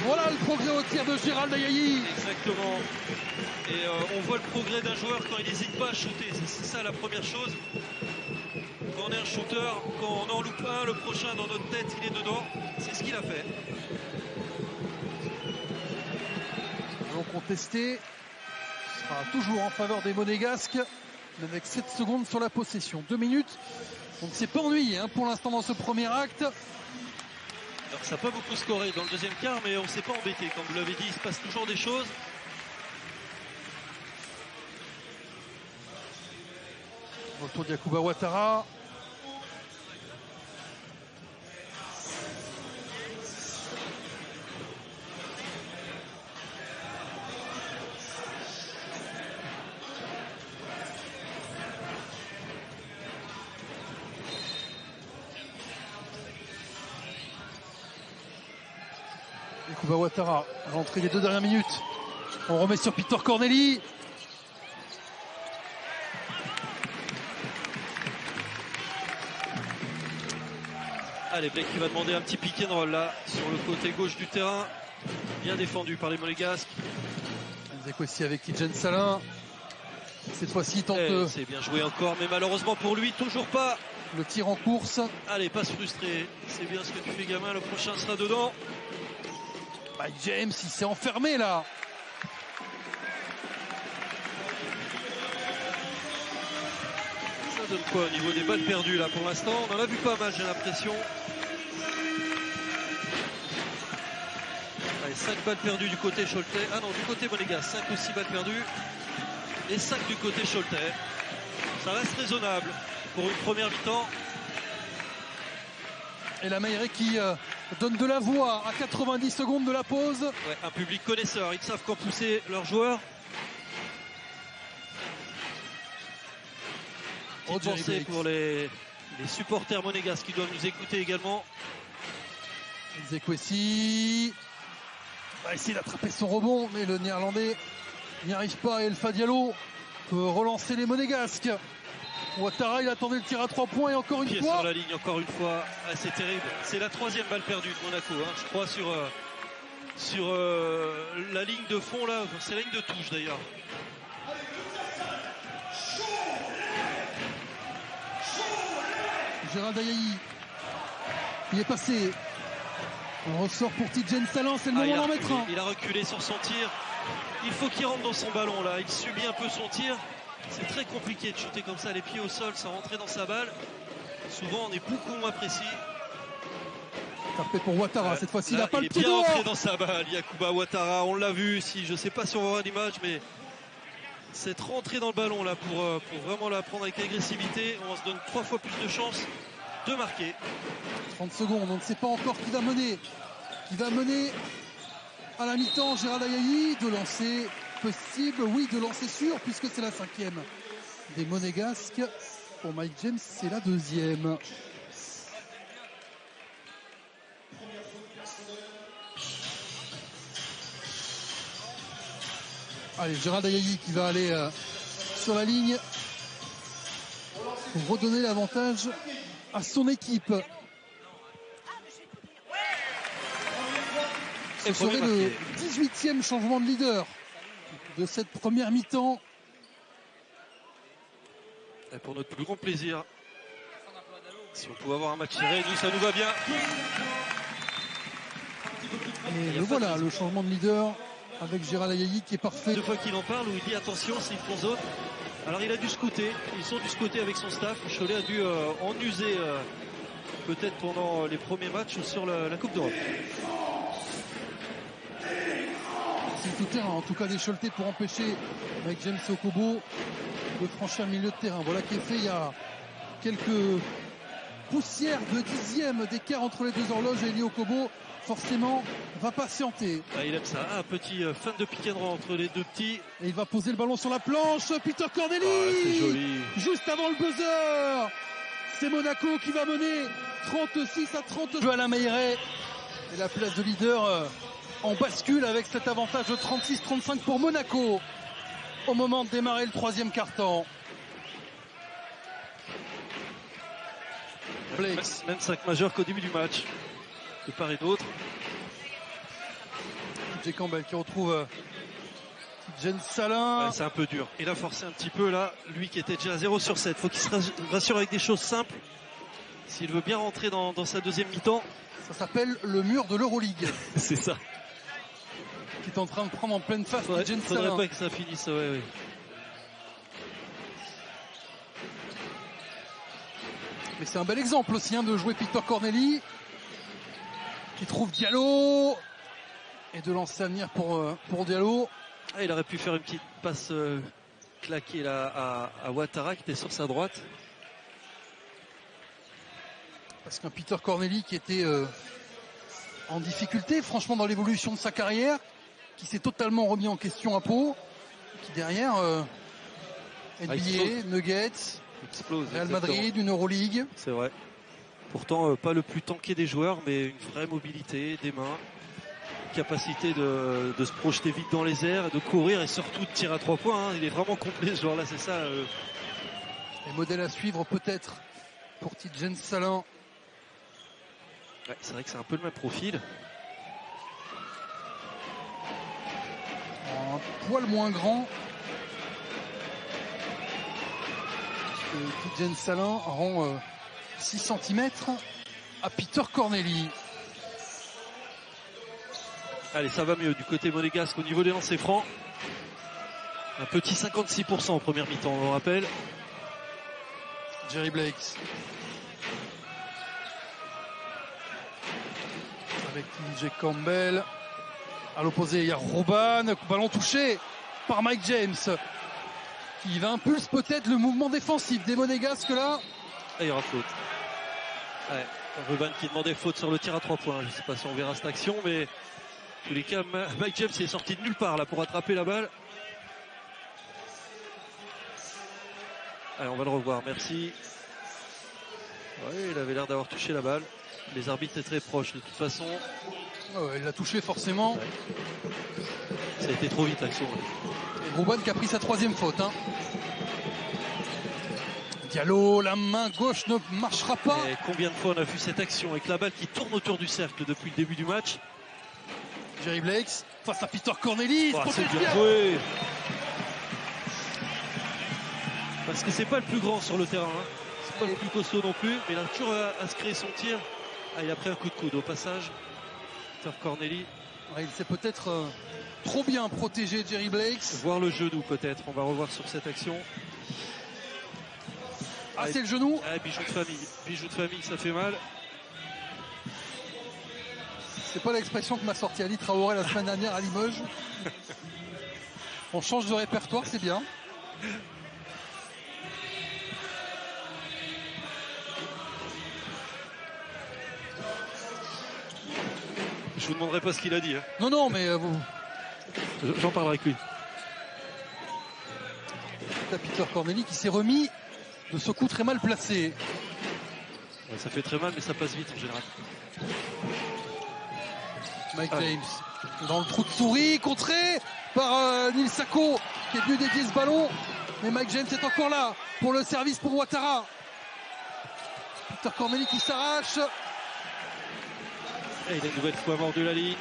Voilà le progrès au tir de Gérald Ayayi. Exactement. Et on voit le progrès d'un joueur quand il n'hésite pas à shooter. C'est ça la première chose. Quand on est un shooter, quand on en loupe un, le prochain dans notre tête, il est dedans. C'est ce qu'il a fait. Ballon contesté. Ce sera toujours en faveur des Monégasques. Avec 7 secondes sur la possession. 2 minutes. On ne s'est pas ennuyé pour l'instant dans ce premier acte. Alors ça n'a pas beaucoup scoré dans le deuxième quart, mais on ne s'est pas embêté. Comme vous l'avez dit, il se passe toujours des choses. Retour de Yacouba Ouattara. Yacouba Ouattara, rentrée des 2 dernières minutes. On remet sur Peter Corneli. Allez, Blake qui va demander un petit pick and roll là sur le côté gauche du terrain. Bien défendu par les Monégasques. Nzekwesi avec Tidjane Salin. Cette fois-ci, il tente. C'est bien joué encore, mais malheureusement pour lui, toujours pas. Le tir en course. Allez, pas se frustrer. C'est bien ce que tu fais, gamin. Le prochain sera dedans. Mike James, il s'est enfermé là. Ça donne quoi au niveau des balles perdues là pour l'instant? On en a vu pas mal, j'ai l'impression. Allez, 5 balles perdues du côté Choletais. Ah non, du côté Monégasque, 5 ou 6 balles perdues. Et 5 du côté Choletais. Ça reste raisonnable pour une première mi-temps. Et la Maïré qui donne de la voix à 90 secondes de la pause. Ouais, un public connaisseur, ils savent quand pousser leurs joueurs. Petite pensée pour les supporters monégasques qui doivent nous écouter également. Nzekwesi va essayer d'attraper son rebond, mais le néerlandais n'y arrive pas. Et Alpha Diallo peut relancer les Monégasques. Ouattara, il attendait le tir à 3 points et encore une fois. Sur la ligne, encore une fois. Ah, c'est terrible. C'est la 3e balle perdue de Monaco, je crois, sur la ligne de fond là. C'est la ligne de touche d'ailleurs. Gérald Ayayi, il est passé. On ressort pour Tidjane Salin, c'est le moment d'en mettre un. Il a reculé sur son tir. Il faut qu'il rentre dans son ballon là. Il subit un peu son tir. C'est très compliqué de shooter comme ça, les pieds au sol, sans rentrer dans sa balle. Souvent, on est beaucoup moins précis. Tapé pour Ouattara, cette fois-ci, il n'a pas le pied dehors. Il est bien rentré dehors. dans sa balle, Yacouba Ouattara. On l'a vu ici. Je ne sais pas si on va voir l'image, mais cette rentrée dans le ballon là pour vraiment la prendre avec agressivité. On se donne 3 fois plus de chances de marquer. 30 secondes, on ne sait pas encore qui va mener. Qui va mener à la mi-temps Gérald Ayayi, de lancer possible, oui, de lancer sûr, puisque c'est la 5e des Monégasques. Pour Mike James, c'est la 2e. Allez, Gérald Ayayi qui va aller sur la ligne pour redonner l'avantage à son équipe. Ce serait le 18e changement de leader de cette première mi-temps. Et pour notre plus grand plaisir, si on pouvait avoir un match serré, nous ça nous va bien. Et le voilà, le changement de leader avec Gérald Ayayi qui est parfait. Deux fois qu'il en parle, où il dit attention, c'est une font zone. Alors il a dû scouter, ils sont dû scouter avec son staff. Cholet a dû en user peut-être pendant les premiers matchs ou sur la Coupe d'Europe. C'est tout terrain, en tout cas des Choletais pour empêcher Mike James et Okobo de franchir le milieu de terrain. Voilà qui est fait, il y a quelques poussières de dixième d'écart entre les deux horloges et Eli Okobo forcément va patienter. Ah, il aime ça, un petit fan de pick and roll entre les deux petits. Et il va poser le ballon sur la planche, Peter Corneli, c'est joli. Juste avant le buzzer. C'est Monaco qui va mener 36-30. Joël Amaïret et la place de leader en bascule avec cet avantage de 36-35 pour Monaco au moment de démarrer le troisième quart-temps. Blakes. Même 5 majeurs qu'au début du match, de part et d'autre. Jay Campbell qui retrouve Jen Salin. Ouais, c'est un peu dur. Il a forcé un petit peu là, lui qui était déjà à 0 sur 7. Faut qu'il se rassure avec des choses simples s'il veut bien rentrer dans sa deuxième mi-temps. Ça s'appelle le mur de l'Euroleague. C'est ça. Qui est en train de prendre en pleine face Jen Salin. Faudrait pas que ça finisse, ouais. Mais c'est un bel exemple aussi de jouer Peter Corneli qui trouve Diallo et de lancer à venir pour Diallo. Ah, il aurait pu faire une petite passe claquée là à Ouattara qui était sur sa droite. Parce qu'un Peter Corneli qui était en difficulté franchement dans l'évolution de sa carrière, qui s'est totalement remis en question à Pau, qui derrière NBA, Nuggets, explose, Real Madrid, une Euroleague. C'est vrai. Pourtant pas le plus tanké des joueurs, mais une vraie mobilité des mains, capacité de se projeter vite dans les airs, de courir et surtout de tirer à 3 points. Il est vraiment complet ce joueur là, c'est ça. Et modèle à suivre peut-être pour Jen Salin. Ouais, c'est vrai que c'est un peu le même profil. Un poil moins grand. Jen Salin rend 6 cm à Peter Corneli. Allez, ça va mieux du côté monégasque au niveau des lancers francs. Un petit 56% en première mi-temps, on le rappelle. Jerry Blakes. Avec TJ Campbell. À l'opposé, il y a Robban. Ballon touché par Mike James. Qui va impulser peut-être le mouvement défensif des monégasques là. Et il y aura faute. Ouais, Robban qui demandait faute sur le tir à 3 points. Je ne sais pas si on verra cette action, mais en tous les cas, Mike James est sorti de nulle part là pour attraper la balle. Allez, on va le revoir, merci. Ouais, il avait l'air d'avoir touché la balle. Les arbitres étaient très proches de toute façon. Il l'a touché forcément. Ouais. Ça a été trop vite l'action. Et Robban qui a pris sa 3e faute. Diallo, la main gauche ne marchera pas. Et combien de fois on a vu cette action avec la balle qui tourne autour du cercle depuis le début du match. Jerry Blakes face à Peter Corneli. C'est bien joué. Parce que c'est pas le plus grand sur le terrain. C'est pas le plus costaud non plus. Mais il a toujours à se créer son tir. Ah, il a pris un coup de coude au passage. Peter Corneli. Il s'est peut-être trop bien protégé, Jerry Blakes. Voir le genou peut-être. On va revoir sur cette action. Ah, c'est le genou. Ah, bijou de famille. Bijou de famille, ça fait mal. C'est pas l'expression que m'a sorti Ali Traoré la semaine dernière à Limoges. On change de répertoire, c'est bien. Je vous demanderai pas ce qu'il a dit. Non, mais vous. J'en parlerai avec lui. C'est Peter Corneli qui s'est remis de ce coup très mal placé. Ouais, ça fait très mal, mais ça passe vite en général. Mike James dans le trou de souris, contré par Nil Sako qui est venu dédier ce ballon Mais Mike James est encore là pour le service pour Ouattara. Peter Corneli qui s'arrache. Et il est une nouvelle fois mort de la ligne.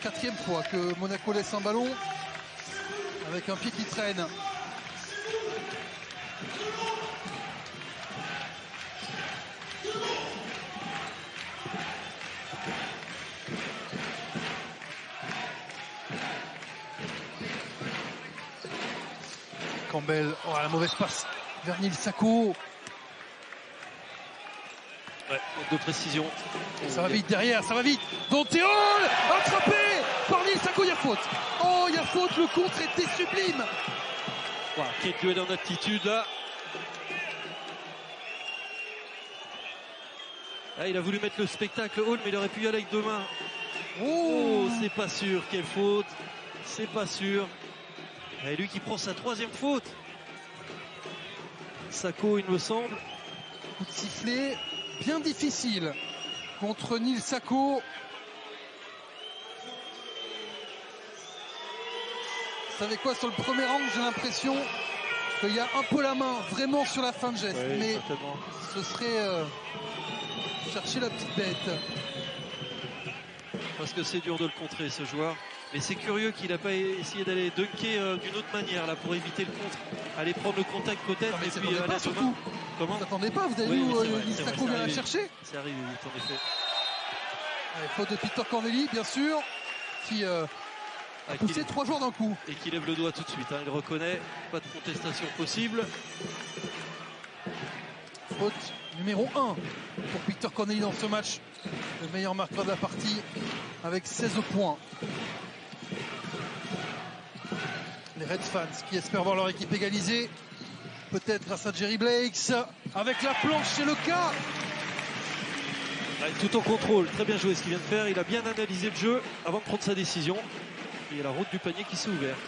4e fois que Monaco laisse un ballon avec un pied qui traîne. Campbell, oh, la mauvaise passe vers Neil Sako. Ouais, de précision. Ça va vite derrière, ça va vite. Donté Hall, attrapé par Neil Sako, il y a faute. Oh, il y a faute, le contre était sublime. Voilà, quel duel en attitude là. Ah, il a voulu mettre le spectacle Hall, mais il aurait pu y aller avec 2 mains. Oh, c'est pas sûr, quelle faute. C'est pas sûr. Et lui qui prend sa 3e faute. Sako, il me semble. Coup de sifflet bien difficile contre Neil Sako. Vous savez quoi, sur le premier round, j'ai l'impression qu'il y a un peu la main vraiment sur la fin de geste. Oui, mais certainement. ce serait chercher la petite bête. Parce que c'est dur de le contrer, ce joueur. Mais c'est curieux qu'il n'a pas essayé d'aller dunker d'une autre manière là pour éviter le contre. Aller prendre le contact peut-être. Mais et puis pas surtout. Comment? Vous n'attendez pas, vous avez Oui, vu mais où Neil Sako vient la chercher. C'est arrivé vite en effet. Allez, faute de Peter Corneli, bien sûr, qui a poussé 3 joueurs d'un coup. Et qui lève le doigt tout de suite, hein. Il reconnaît, pas de contestation possible. Faute numéro 1 pour Peter Corneli dans ce match. Le meilleur marqueur de la partie avec 16 points. Les Red fans qui espèrent voir leur équipe égalisée. Peut-être grâce à Jerry Blakes. Avec la planche, c'est le cas. Ouais, tout en contrôle, très bien joué ce qu'il vient de faire. Il a bien analysé le jeu avant de prendre sa décision. Et il y a la route du panier qui s'est ouverte.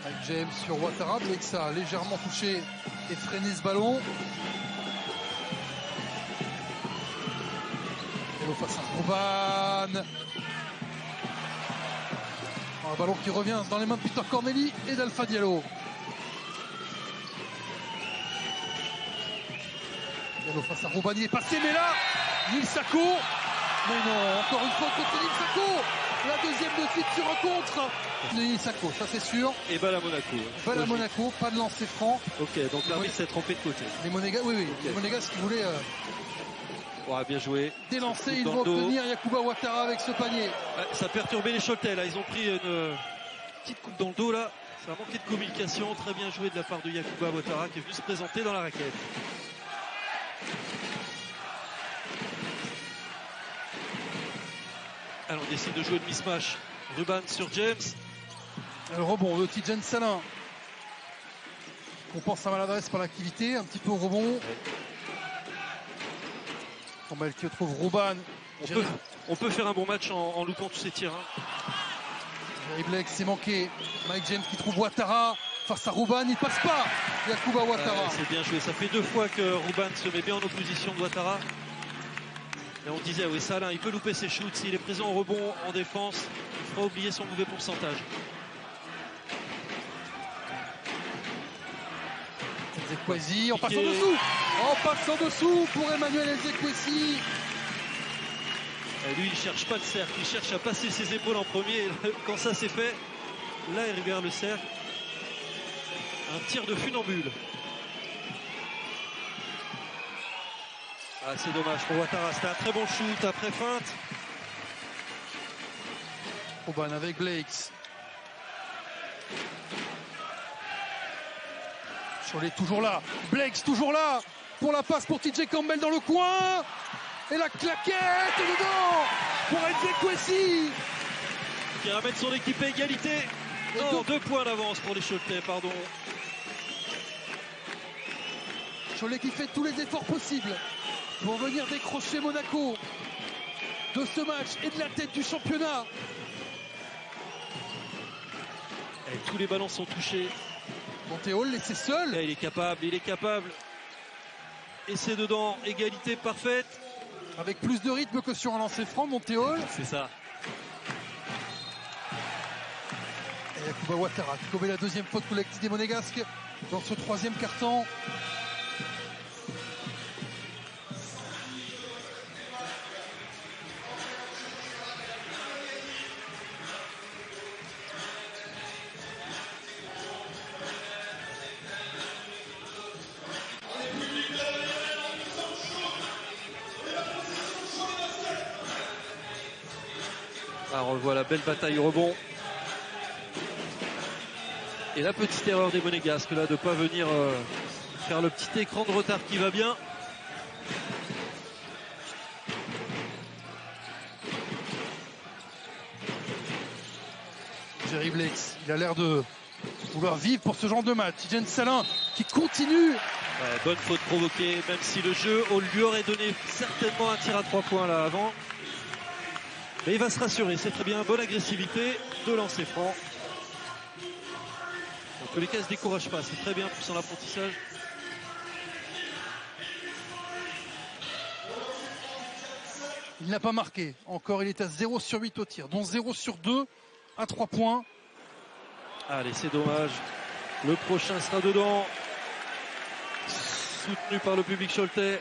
Mike James sur Ouattara. Blakes a légèrement touché et freiné ce ballon. Hello face à Robban. Un ballon qui revient dans les mains de Peter Corneli et d'Alpha Diallo. Diallo face à Robban, il est passé, mais là, Neil Sako. Mais non, encore une fois contre Neil Sako. La deuxième de suite sur rencontre de Neil Sako, ça c'est sûr. Et balle à Monaco. Balle à Monaco, pas de lancer franc. Ok, donc l'arbitre s'est trompé de côté. Les Monégas, oui, Okay. Les Monégas qui voulaient Ouais, bien joué. délancer, ils vont obtenir Yacouba Ouattara avec ce panier. Ouais, ça a perturbé les Choletais là. Ils ont pris une petite coupe dans le dos là. Ça a manqué de communication. Très bien joué de la part de Yacouba Ouattara qui est venu se présenter dans la raquette. Alors on décide de jouer le mismatch. Ruban sur James. Le rebond de Tidjane Salin. On pense à maladresse par l'activité, un petit peu au rebond. Campbell qui retrouve Robban. On peut faire un bon match en loupant tous ces tirs. Hein. Jerry Blake s'est manqué. Mike James qui trouve Ouattara face à Robban, il passe pas. Yacouba Ouattara. C'est bien joué. Ça fait 2 fois que Robban se met bien en opposition de Ouattara. Et on disait, oui, Salin, il peut louper ses shoots. S'il est présent au rebond, en défense, il fera oublier son mauvais pourcentage. Ezekwesi en passant dessous. En passant dessous pour Emmanuel Ezekwesi. Et lui, il cherche pas le cercle. Il cherche à passer ses épaules en premier. Et quand ça c'est fait, là, il regarde le cercle. Un tir de funambule. Ah, c'est dommage pour Ouattara. C'était un très bon shoot après feinte. Robban avec Blakes. Cholet toujours là. Blakes toujours là. Pour la passe pour TJ Campbell dans le coin. Et la claquette dedans pour Ezekwesi. Qui va mettre son équipe à égalité. Non, 2 points d'avance pour les Choletais, pardon. Cholet qui fait tous les efforts possibles pour venir décrocher Monaco de ce match et de la tête du championnat. Et tous les ballons sont touchés. Montéol laissé seul. Et il est capable. Et c'est dedans, égalité parfaite. Avec plus de rythme que sur un lancer franc, Montéol. C'est ça. Yakuba Ouattara qui commet la deuxième faute collective des Monégasques dans ce troisième quart-temps. Ah, on revoit la belle bataille au rebond. Et la petite erreur des Monégasques là de ne pas venir faire le petit écran de retard qui va bien. Jerry Blakes, il a l'air de vouloir vivre pour ce genre de match. Tidjane Salin qui continue. Ouais, bonne faute provoquée, même si le jeu lui aurait donné certainement un tir à 3 points là avant. Mais il va se rassurer, c'est très bien, bonne agressivité, de lancer franc. En tous les cas, il ne se décourage pas, c'est très bien pour son apprentissage. Il n'a pas marqué, encore il est à 0 sur 8 au tir, dont 0 sur 2 à 3 points. Allez, c'est dommage, le prochain sera dedans. Soutenu par le public choletais,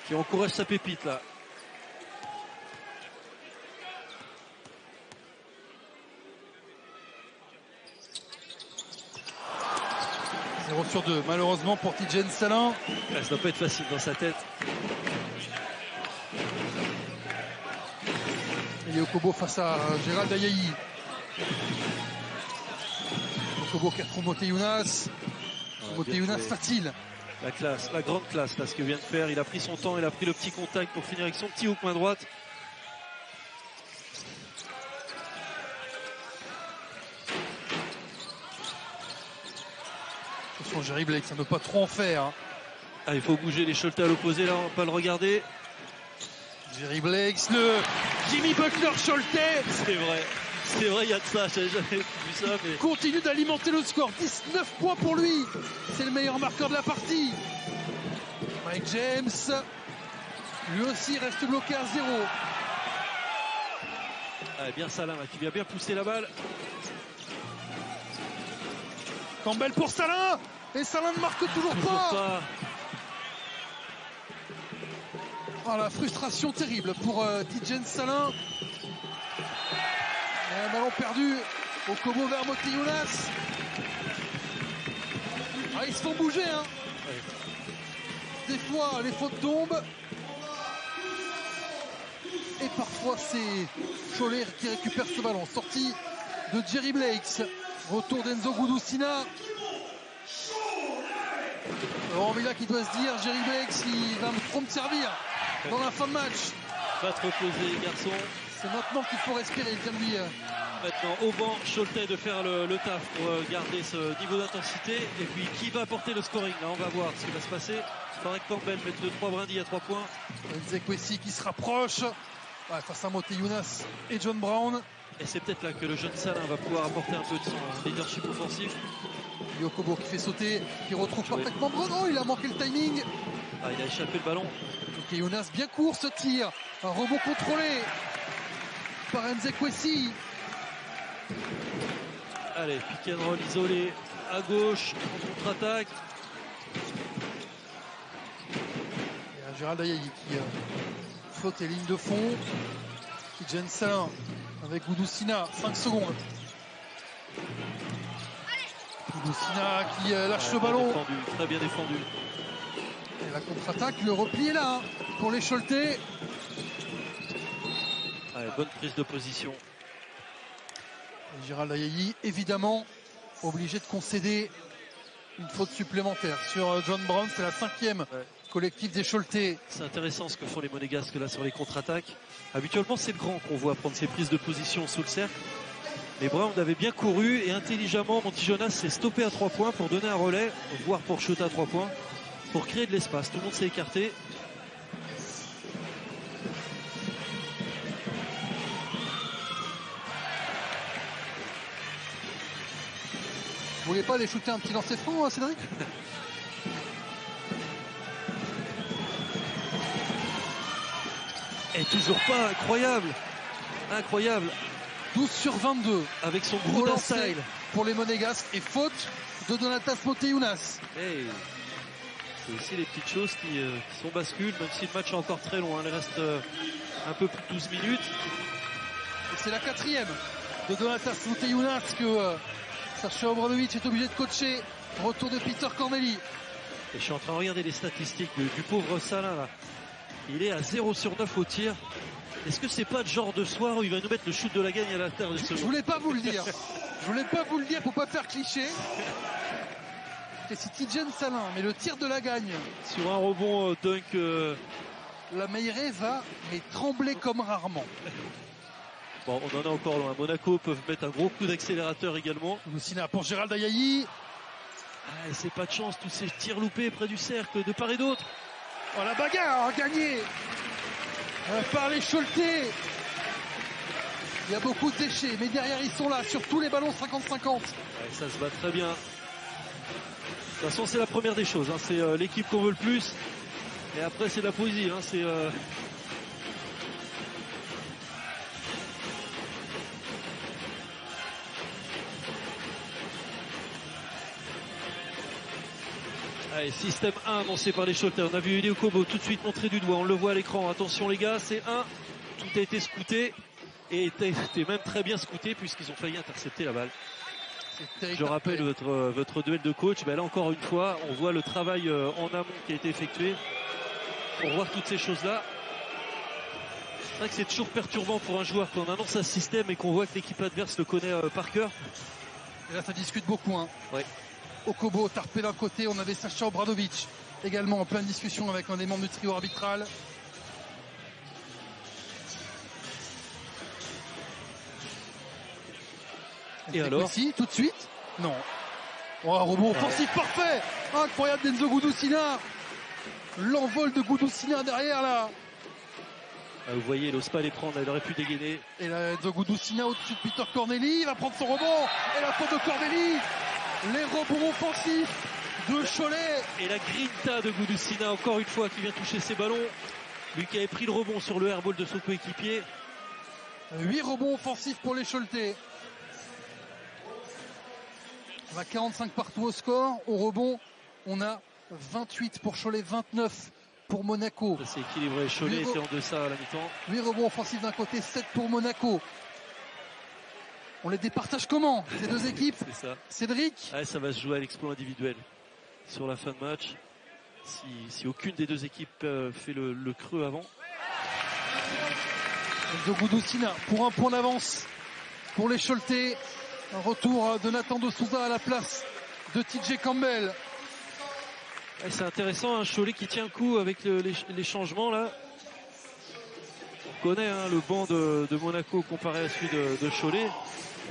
qui encourage sa pépite là. 0 sur 2, malheureusement pour Tidjane Salin. Ça doit pas être facile dans sa tête. Et Yokobo face à Gérald Ayayi. Yokobo qui retrouve Moteyounas. Moteyounas facile. La classe, la grande classe, là, ce que vient de faire. Il a pris son temps, il a pris le petit contact pour finir avec son petit hook main droite. Attention, Jerry Blake, ça ne peut pas trop en faire. Hein. Ah, il faut bouger les Choletais à l'opposé, là, on va pas le regarder. Jerry Blakes, le Jimmy Butler Choletais. C'est vrai, il y a de ça, j'avais jamais vu ça. Mais... continue d'alimenter le score, 19 points pour lui. C'est le meilleur marqueur de la partie. Mike James, lui aussi reste bloqué à 0. Ah, bien Salin, là, qui vient bien pousser la balle. Campbell pour Salin. Et Salin ne marque toujours pas. Oh, la frustration terrible pour Tidjane Salin. Et un ballon perdu au Kobo vers Moteyounas. Ah, ils se font bouger. Hein. Ouais. Des fois, les fautes tombent. Et parfois, c'est Cholet qui récupère ce ballon. Sortie de Jerry Blakes. Retour d'Enzo Gudusina. Laurent Villa qui doit se dire, Jerry Blakes, il va trop me servir dans la fin de match. Va te reposer, garçon. C'est maintenant qu'il faut respirer, comme lui. Maintenant, au banc, Choletais de faire le taf pour garder ce niveau d'intensité. Et puis, qui va porter le scoring? Là, on va voir ce qui va se passer. Il faudrait que Campbell mette 2-3 brindilles à 3 points. Nzekwesi qui se rapproche. Ouais, face à Moteyounas et John Brown. Et c'est peut-être là que le jeune Salin va pouvoir apporter un peu de son leadership offensif. Yokobo qui fait sauter, qui retrouve parfaitement Bruno. Il a manqué le timing. Ah, il a échappé le ballon. Moteyounas bien court ce tir. Un rebond contrôlé par Nzekwesi. Allez, pick and roll isolé à gauche, en contre-attaque. Et Gérald Ayayi qui flotte les lignes de fond. Tidjane Salin avec Gudusina, 5 secondes. Gudusina qui lâche le ballon. Défendu, très bien défendu. Et la contre-attaque, le repli est là hein, pour les Choletais. Allez, bonne prise de position. Et Gérald Ayayi, évidemment, obligé de concéder une faute supplémentaire sur John Brown. C'est la 5e collective des Choletais. C'est intéressant ce que font les Monégasques là sur les contre-attaques. Habituellement, c'est le grand qu'on voit prendre ses prises de position sous le cercle. Mais Brown avait bien couru et intelligemment, Moteyounas s'est stoppé à 3 points pour donner un relais, voire pour shooter à 3 points, pour créer de l'espace. Tout le monde s'est écarté. Vous voulez pas aller shooter un petit lancer franc, Cédric? Et toujours pas, incroyable. Incroyable. 12 sur 22. Avec son gros Relancé style. Pour les Monégasques et faute de Donatas Moteyounas. Hey. C'est aussi les petites choses qui sont bascules, même si le match est encore très loin. Il reste un peu plus de 12 minutes. Et c'est la 4e de Donatas Moteyounas que Sacha Obradovic est obligé de coacher. Retour de Peter Corneli. Et je suis en train de regarder les statistiques du pauvre Salin là. Il est à 0 sur 9 au tir. Est-ce que c'est pas le genre de soir où il va nous mettre le shoot de la gagne à la terre de ce Je voulais pas vous le dire. Je voulais pas vous le dire pour pas faire cliché. Et c'est Tidjane Salin, mais le tir de la gagne. Sur un rebond dunk. La Meilleraie va mais trembler comme rarement. Bon, on en est encore loin. Monaco peuvent mettre un gros coup d'accélérateur également. Goudousina pour Gérald Ayayi. Ah, et c'est pas de chance, tous ces tirs loupés près du cercle de part et d'autre. Oh, la bagarre gagnée par les Choletais. Il y a beaucoup de déchets, mais derrière ils sont là sur tous les ballons 50-50. Ouais, ça se bat très bien. De toute façon, c'est la première des choses. Hein. C'est l'équipe qu'on veut le plus. Et après, c'est de la poésie. Hein. C'est Allez, système 1 annoncé par les Choletais. On a vu Hideo Kobo tout de suite montrer du doigt. On le voit à l'écran. Attention les gars, c'est 1. Tout a été scouté. Et était même très bien scouté puisqu'ils ont failli intercepter la balle. Je rappelle votre duel de coach. Ben là encore une fois, on voit le travail en amont qui a été effectué pour voir toutes ces choses-là. C'est vrai que c'est toujours perturbant pour un joueur quand on annonce un système et qu'on voit que l'équipe adverse le connaît par cœur. Et là ça discute beaucoup. Hein. Ouais. Okobo, Tarpé d'un côté, on avait Sacha Obradovic également en pleine discussion avec un des membres du trio arbitral. Et alors aussi, tout de suite. Non. Oh, un rebond offensif parfait. Incroyable d'Enzo Goudousina. L'envol de Goudousina derrière là. Ah, vous voyez, il n'ose pas les prendre, il aurait pu dégainer. Et là, Enzo Goudousina au-dessus de Peter Corneli. Il va prendre son rebond. Et la faute de Corneli. Les rebonds offensifs de Cholet. Et la grinta de Goudousina, encore une fois, qui vient toucher ses ballons. Lui qui avait pris le rebond sur le airball de son coéquipier. 8 rebonds offensifs pour les Choletais. On a 45 partout au score. Au rebond, on a 28 pour Cholet, 29 pour Monaco. C'est équilibré. Cholet était en deçà à la mi-temps. 8 rebonds offensifs d'un côté, 7 pour Monaco. On les départage comment ces deux équipes? C'est ça. Cédric? Ouais, ça va se jouer à l'exploit individuel sur la fin de match. Si aucune des deux équipes fait le creux avant. Enzo Goudousina pour un point d'avance pour les Choletais. Un retour de Nathan de Souza à la place de TJ Campbell. Ouais, c'est intéressant, un Cholet qui tient le coup avec les changements là. On connaît hein, le banc de Monaco comparé à celui de Cholet.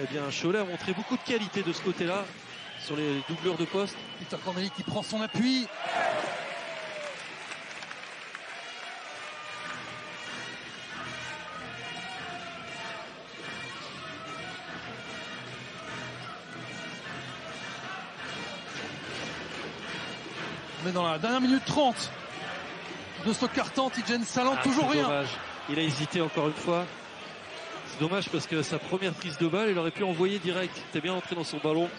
Eh bien, Cholet a montré beaucoup de qualité de ce côté-là sur les doubleurs de poste. Peter Corneli qui prend son appui. On est dans la dernière minute 30 de ce carton. Tidjane Salin, toujours rien. Dommage. Il a hésité encore une fois. C'est dommage parce que sa première prise de balle, il aurait pu envoyer direct. Il était bien entré dans son ballon.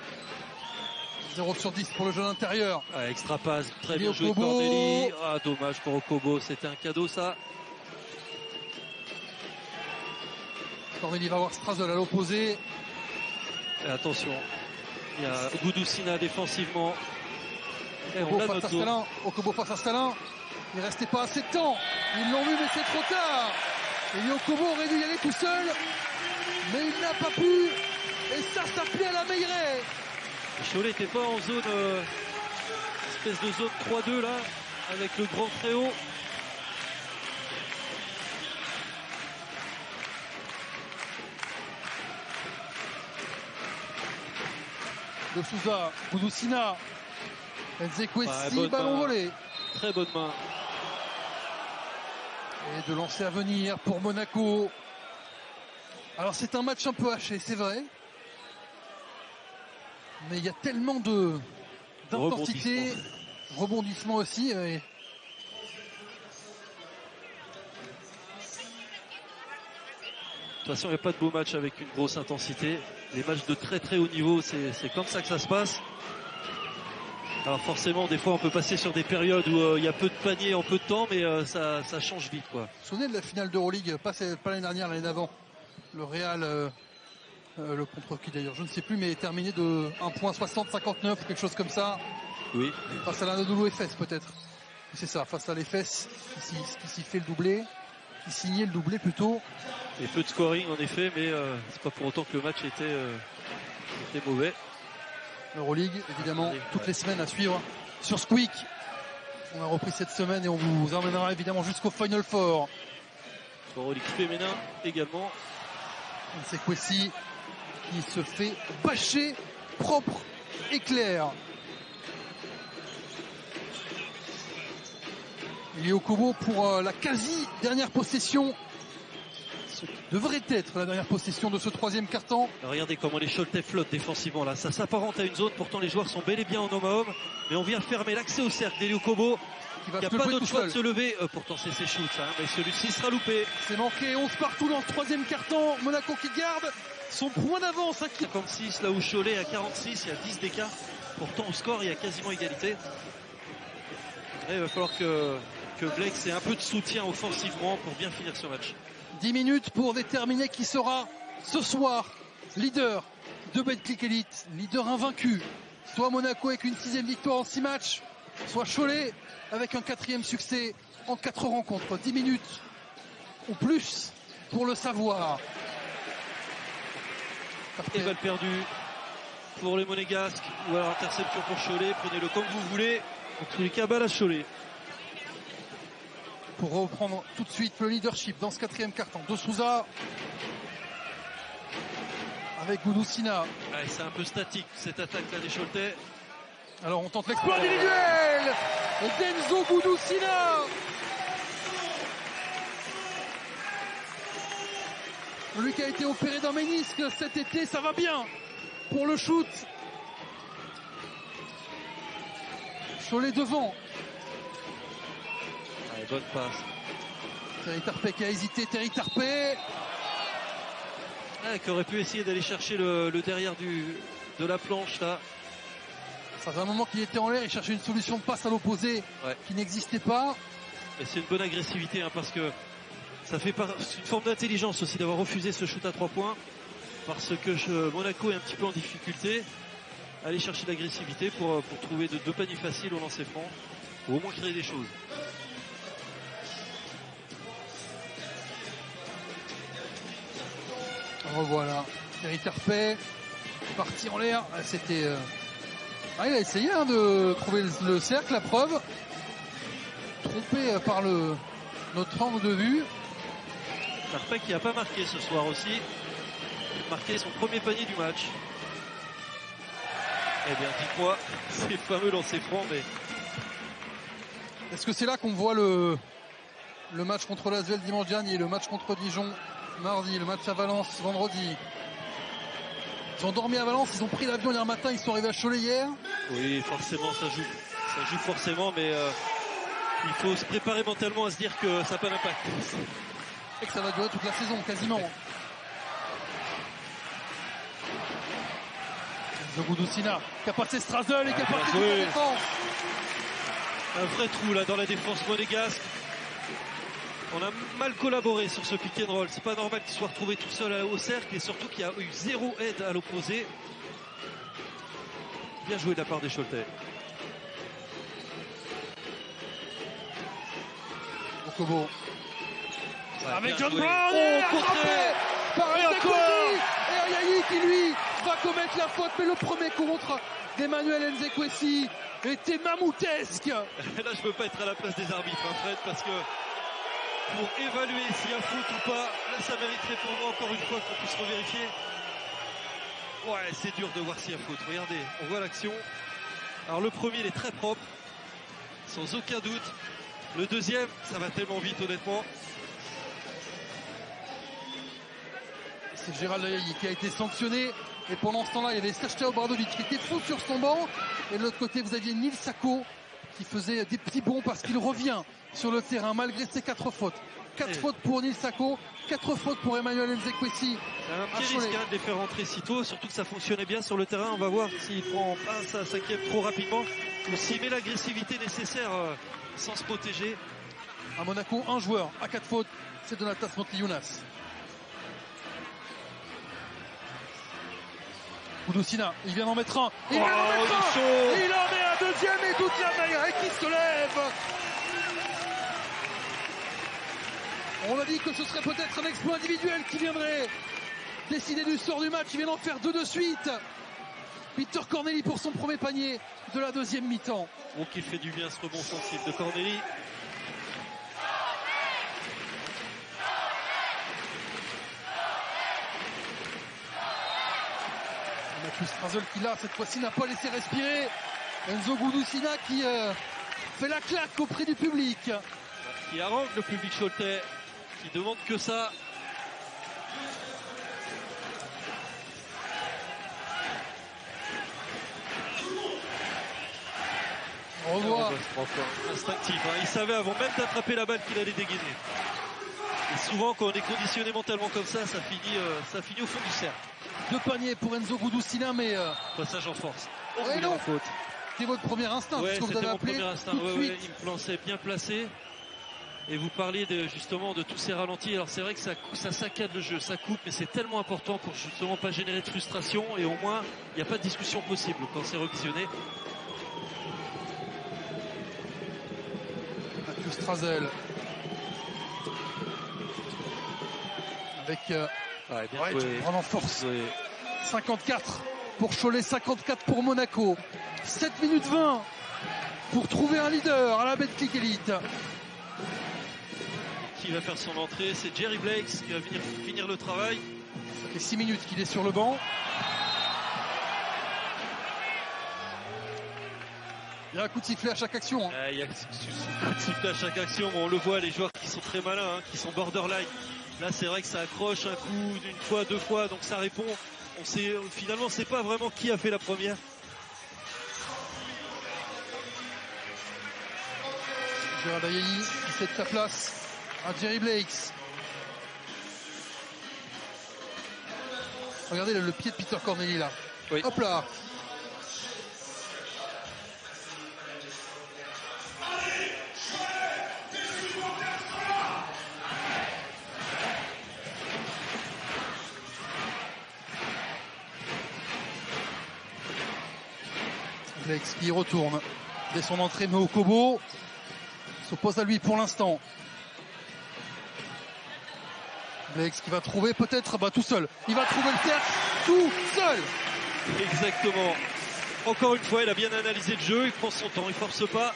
0 sur 10 pour le jeu d'intérieur. Ah, extra passe, très bien joué Okobo. Corneli. Ah, dommage pour Okobo, c'était un cadeau ça. Corneli va voir Strazel à l'opposé. Et attention, il y a Goudousina défensivement. Et on Okobo a face à notre tour. Stalin. Okobo face à Stalin. Il restait pas assez de temps. Ils l'ont vu, mais c'est trop tard. Et Okobo aurait dû y aller tout seul. Mais il n'a pas pu. Et ça plaît à la Meilleraie. Cholet n'était pas en zone, espèce de zone 3-2 là, avec le grand très haut. De Souza, Goudousina. Nzekwesi, bonne ballon main. volé. Très bonne main. Et de lancer à venir pour Monaco. Alors c'est un match un peu haché, c'est vrai. Mais il y a tellement d'intensité, rebondissement aussi. toute façon, il n'y a pas de beau match avec une grosse intensité. Les matchs de très très haut niveau, c'est comme ça que ça se passe. Alors forcément, des fois, on peut passer sur des périodes où il y a peu de paniers en peu de temps, mais ça change vite, quoi. Vous vous souvenez de la finale d'Euroleague, pas l'année dernière, l'année d'avant. Le Real, le contre qui d'ailleurs, je ne sais plus, mais terminé de 1.60-59, quelque chose comme ça. Oui. Face à l'Anadolu Efes peut-être. C'est ça, face à l'Efes, qui s'y fait le doublé, qui signait le doublé plutôt. Et peu de scoring en effet, mais c'est pas pour autant que le match était mauvais. Euroleague, évidemment, toutes les semaines à suivre sur Squeak. On a repris cette semaine et on vous emmènera évidemment jusqu'au Final Four. Euroleague féminin également. C'est Kwesi qui se fait bâcher propre et clair. Elio Kobo pour la quasi dernière possession. Ce qui devrait être la dernière possession de ce troisième quart-temps. Regardez comment les Choletais flottent défensivement là. Ça s'apparente à une zone. Pourtant les joueurs sont bel et bien en homme à homme. Mais on vient fermer l'accès au cercle d'Elio Kobo. Il n'y a pas d'autre choix de se lever. Pourtant c'est ses shoots, hein, mais celui-ci sera loupé. C'est manqué. 11 partout dans ce troisième quart-temps. Monaco qui garde son point d'avance. 56 là où Cholet à 46. Il y a 10 d'écart. Pourtant au score il y a quasiment égalité. Et il va falloir que Blake ait un peu de soutien offensivement pour bien finir ce match. 10 minutes pour déterminer qui sera ce soir leader de Betclic Elite, leader invaincu. Soit Monaco avec une 6e victoire en 6 matchs, soit Cholet avec un 4e succès en 4 rencontres. 10 minutes ou plus pour le savoir. Et balle perdue pour les Monégasques, ou alors interception pour Cholet. Prenez-le comme vous voulez. En tous les cas, balle à Cholet. Pour reprendre tout de suite le leadership dans ce 4e quart-temps de Souza avec Goudousina. Ouais, c'est un peu statique cette attaque là des Choletais. Alors on tente l'exploit individuel d'Enzo Goudousina. Lui qui a été opéré d'un ménisque cet été, ça va bien pour le shoot. Cholet devant. Allez, bonne passe. Terry Tarpey qui a hésité. Terry Tarpey. Qui aurait pu essayer d'aller chercher le derrière de la planche là. Ça fait un moment qu'il était en l'air. Il cherchait une solution de passe à l'opposé qui n'existait pas. Et c'est une bonne agressivité hein, parce que ça fait une forme d'intelligence aussi d'avoir refusé ce shoot à 3 points. Parce que Monaco est un petit peu en difficulté. Aller chercher de l'agressivité pour trouver deux paniers faciles au lancer franc. Ou au moins créer des choses. Revoilà. Terry Tarpey parti en l'air. C'était. Il a essayé de trouver le cercle, la preuve. Trompé par notre angle de vue. Tarpey qui n'a pas marqué ce soir aussi. Il a marqué son premier panier du match. Eh bien, dites-moi, c'est fameux lancer franc, mais. Est-ce que c'est là qu'on voit le match contre l'Asvel dimanche dernier, le match contre Dijon mardi, le match à Valence vendredi? Ils ont dormi à Valence, ils ont pris l'avion hier matin, ils sont arrivés à Cholet hier. Oui, forcément, ça joue forcément, mais il faut se préparer mentalement à se dire que ça n'a pas d'impact. Et que ça va durer toute la saison, quasiment. Goudousina qui a passé Strazel et qui a passé toute la défense. Un vrai trou là dans la défense monégasque. On a mal collaboré sur ce pick and roll. C'est pas normal qu'il soit retrouvé tout seul au cercle et surtout qu'il y a eu zéro aide à l'opposé. Bien joué de la part des Choletais. Okobo. Avec John joué. Brown par et Ayayi qui lui va commettre la faute, mais le premier contre d'Emmanuel Nzekwesi était mammouthesque. Là je peux pas être à la place des arbitres hein, Fred, parce que pour évaluer s'il y a faute ou pas, là ça mériterait pour moi encore une fois qu'on puisse revérifier. Ouais, c'est dur de voir s'il y a faute. Regardez, on voit l'action. Alors le premier il est très propre, sans aucun doute. Le deuxième, ça va tellement vite honnêtement. C'est Gérald Ayayi qui a été sanctionné. Et pendant ce temps-là, il y avait Sascha Obradovic qui était fou sur son banc. Et de l'autre côté, vous aviez Nils Sako qui faisait des petits bonds parce qu'il revient sur le terrain malgré ses 4 fautes. 4 fautes pour Neil Sako, 4 fautes pour Emmanuel Nzekwesi. C'est un petit risque de les faire rentrer si tôt, surtout que ça fonctionnait bien sur le terrain. On va voir s'il prend pas sa cinquième trop rapidement ou s'il met l'agressivité nécessaire sans se protéger. À Monaco, un joueur à 4 fautes, c'est Donatas Montli-Younas. Gudusina, il vient d'en mettre un. Il en met un deuxième et Doutian Maïré qui se lève. On a dit que ce serait peut-être un exploit individuel qui viendrait décider du sort du match. Il vient d'en faire 2 de suite. Peter Corneli pour son premier panier de la deuxième mi-temps. Oh, qui fait du bien ce rebond sensible de Corneli. Mathieu Strazel qui là cette fois-ci n'a pas laissé respirer. Enzo Gudusina qui fait la claque auprès du public. Qui arrange le public choletais, qui demande que ça. Au revoir. Instinctif, hein. Il savait avant même d'attraper la balle qu'il allait dégainer. Et souvent quand on est conditionné mentalement comme ça finit au fond du cercle. 2 paniers pour Enzo Gudusina, mais passage en force. Ouais, non. Faute. C'était votre premier instinct, ouais, que vous avez appelé tout de suite. Il me pensait bien placé. Et vous parliez justement de tous ces ralentis. Alors c'est vrai que ça saccade le jeu, ça coupe, mais c'est tellement important pour justement pas générer de frustration. Et au moins, il n'y a pas de discussion possible quand c'est revisionné. Mathieu Strazel. Avec vraiment force. Ouais. 54 pour Cholet, 54 pour Monaco. 7 minutes 20 pour trouver un leader à la Betclic Elite. Qui va faire son entrée? C'est Jerry Blakes qui va venir finir le travail. Ça fait 6 minutes qu'il est sur le banc. Il y a un coup de sifflet à chaque action. Hein. Il y a un coup de sifflet à chaque action. Bon, on le voit, les joueurs qui sont très malins, hein, qui sont borderline. Là, c'est vrai que ça accroche un coup d'une fois, 2 fois, donc ça répond. Finalement, on ne sait pas vraiment qui a fait la première. Gérard Dayeli qui cède sa place à Jerry Blakes. Regardez le pied de Peter Corneli là. Oui. Hop là. Blakes qui retourne dès son entrée, mais Okobo s'oppose à lui pour l'instant. Blakes qui va trouver peut-être tout seul. Il va trouver le cercle tout seul. Exactement. Encore une fois, il a bien analysé le jeu, il prend son temps, il force pas.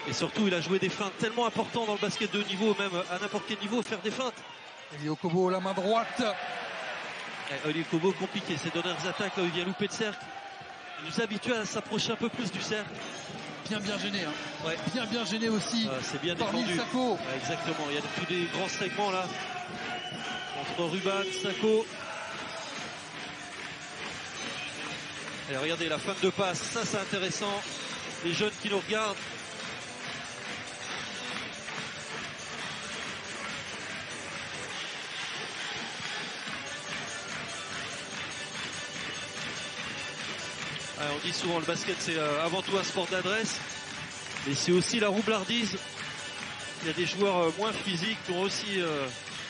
Et surtout, il a joué des feintes tellement importantes dans le basket de haut niveau, même à n'importe quel niveau, faire des feintes. Eli Okobo, la main droite. Eli Okobo, compliqué. Ses dernières attaques, là, il vient louper de cercle. Il nous habitue à s'approcher un peu plus du cercle. Bien gêné. Hein. Ouais. Bien gêné aussi. C'est bien par défendu. Sako. Exactement. Il y a tous des grands segments là. Entre Ruban, Sako. Et regardez la fin de passe. Ça, c'est intéressant. Les jeunes qui nous regardent. On dit souvent le basket c'est avant tout un sport d'adresse, mais c'est aussi la roublardise. Il y a des joueurs moins physiques qui ont aussi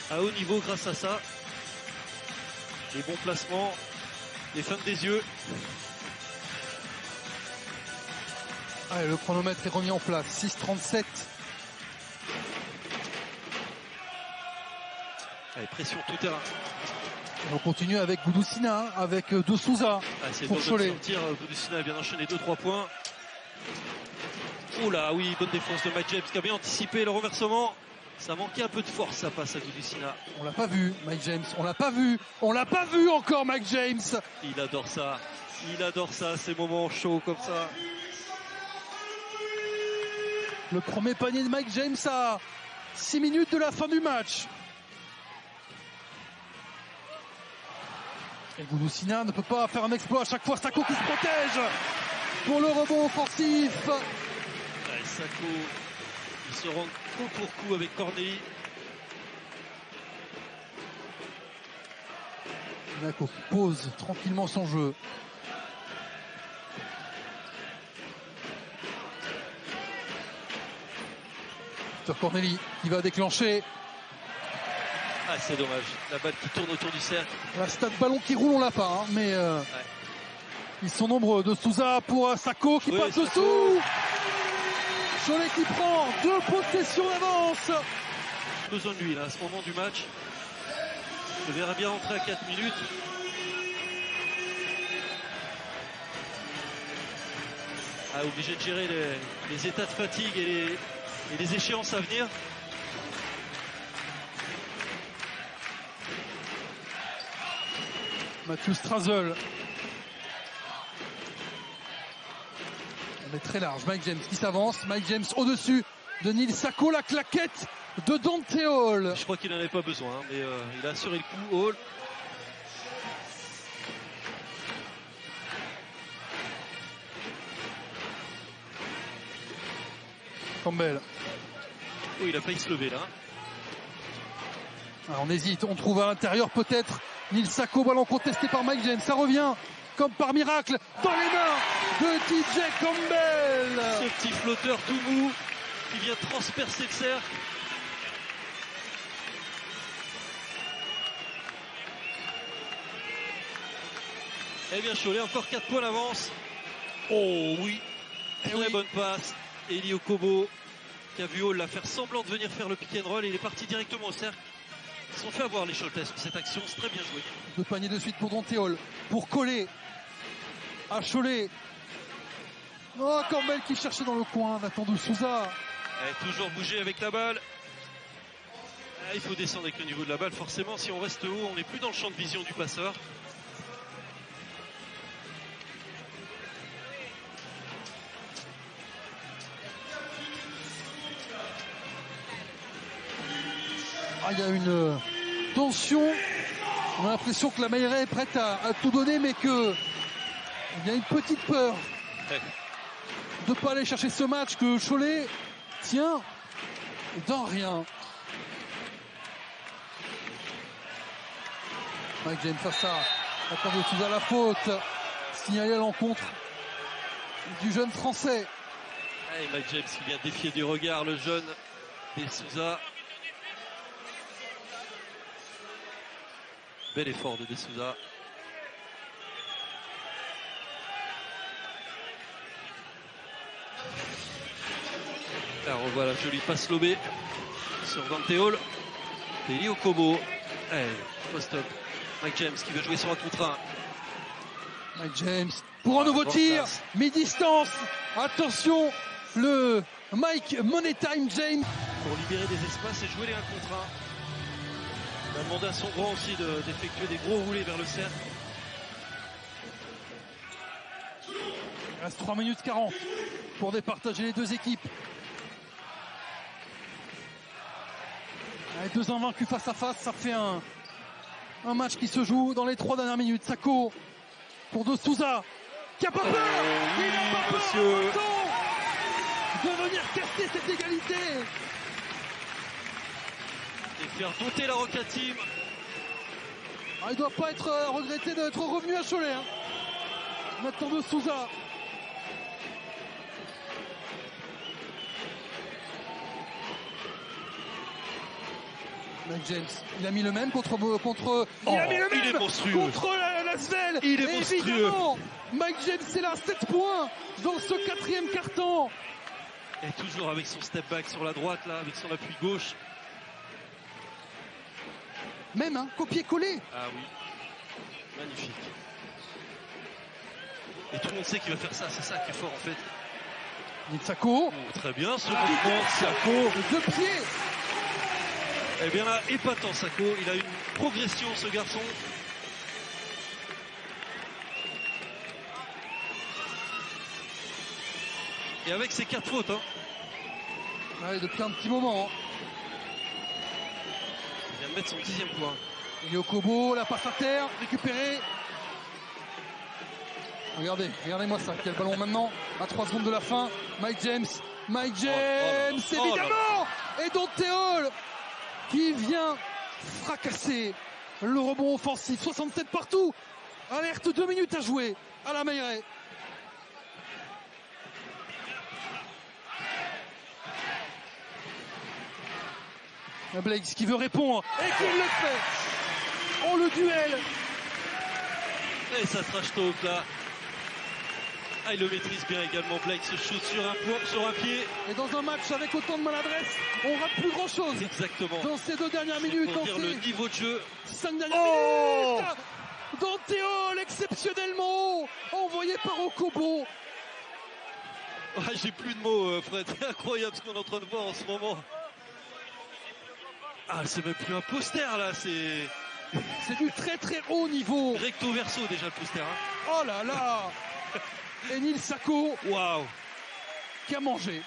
à haut niveau grâce à ça. Les bons placements, les feintes des yeux. Allez, le chronomètre est remis en place, 6:37. Allez, pression tout terrain. On continue avec Gudusina, avec De Souza pour Cholet. Gudusina vient d'enchaîner 2-3 points. Oh là, oui, bonne défense de Mike James qui a bien anticipé le renversement. Ça manquait un peu de force, ça passe à Gudusina. On l'a pas vu, Mike James. On l'a pas vu encore, Mike James. Il adore ça, ces moments chauds comme ça. Le premier panier de Mike James à 6 minutes de la fin du match. Et Gudusina ne peut pas faire un exploit à chaque fois. Sako qui se protège pour le rebond offensif. Sako, il se rend trop pour coup avec Corneli. Monaco qui pose tranquillement son jeu. Peter Corneli qui va déclencher. Ah, c'est dommage. La balle qui tourne autour du cercle. La stade ballon qui roule, on l'a pas, hein, mais ils sont nombreux. De Souza pour Sako qui passe dessous. Cholet qui prend 2 possessions d'avance. Besoin de lui là, à ce moment du match. Je verrai bien rentrer à 4 minutes. Ah, obligé de gérer les états de fatigue et les échéances à venir. Mathieu Strazel. On est très large. Mike James qui s'avance. Mike James au-dessus de Neil Sako. La claquette de Dante Hall. Je crois qu'il n'en avait pas besoin, hein, mais il a assuré le coup. Hall. Campbell. Oh, il a failli se lever là. Alors, on hésite. On trouve à l'intérieur peut-être Neil Sako. Ballon contesté par Mike James. Ça revient comme par miracle dans les mains de TJ Campbell. Ce petit flotteur tout mou qui vient transpercer le cercle. Eh bien, Cholet, encore 4 points d'avance. Oh oui, très bonne passe. Eli Okobo qui a vu Hall la faire semblant de venir faire le pick and roll et il est parti directement au cercle. Ils se sont fait avoir les Choletais sur cette action, c'est très bien joué. 2 paniers de suite pour Dante Hall. Pour coller à Cholet. Oh, Campbell qui cherchait dans le coin. Nathan de Souza. Toujours bouger avec la balle. Il faut descendre avec le niveau de la balle. Forcément, si on reste haut, on n'est plus dans le champ de vision du passeur. Ah, il y a une tension. On a l'impression que la Mailleraie est prête à tout donner, mais qu'il y a une petite peur de ne pas aller chercher ce match, que Cholet tient dans rien. Mike James face à Nathan de Souza, la faute signalée à l'encontre du jeune français. Et Mike James qui vient défier du regard le jeune de Souza. Bel effort de De Souza. Alors on voit la jolie passe lobée sur Dante Hall. Eli Okobo. Post-up. Mike James qui veut jouer sur un contre 1. Mike James pour un nouveau tir, mi-distance. Attention, le Mike Money Time James. Pour libérer des espaces et jouer les 1 contre 1. Il a demandé à son grand aussi d'effectuer des gros roulés vers le cercle. Il reste 3 minutes 40 pour départager les deux équipes. Allez, 2 invaincus face à face, ça fait un match qui se joue dans les 3 dernières minutes. Sako pour De Souza qui a pas peur. Il n'a pas peur de venir casser cette égalité. Et faire douter la Roca Team. Ah, il ne doit pas être regretté d'être revenu à Cholet. Hein. Nathan De Souza. Mike James, il a mis le même contre il a mis le même contre l'Asvel. Il est monstrueux. Évidemment, Mike James, c'est là 7 points dans ce 4e quart-temps. Et toujours avec son step back sur la droite là, avec son appui gauche. Même un copier-coller. Ah oui, magnifique. Et tout le monde sait qu'il va faire ça, c'est ça qui est fort en fait. Neil Sako. Oh, très bien, ce mouvement Sako. 2 pieds. Eh bien là, épatant Sako, il a une progression ce garçon. Et avec ses 4 fautes. Hein. Ouais, depuis un petit moment. Hein. Il vient de mettre son 10e point. Eli Okobo, la passe à terre, récupérée. Regardez-moi ça. Quel ballon maintenant à 3 secondes de la fin. Mike James, évidemment. Et Dante Hall qui vient fracasser le rebond offensif. 67 partout. Alerte, 2 minutes à jouer à la Meilleraie. Blakes qui veut répondre et qui le fait. Oh, le duel. Et ça trash talk là. Ah, il le maîtrise bien également. Blake se shoot sur un pied. Et dans un match avec autant de maladresse, on rate plus grand chose. Exactement. Dans ces 2 dernières minutes, pour dire le niveau de jeu. 5 dernières minutes. Dante Hall exceptionnellement envoyé par Okobo. Ah, j'ai plus de mots, Fred. C'est incroyable ce qu'on est en train de voir en ce moment. Ah, c'est même plus un poster là, c'est du très très haut niveau. Recto verso déjà le poster. Hein. Oh là là. Enil Sako. Waouh. Qui a mangé.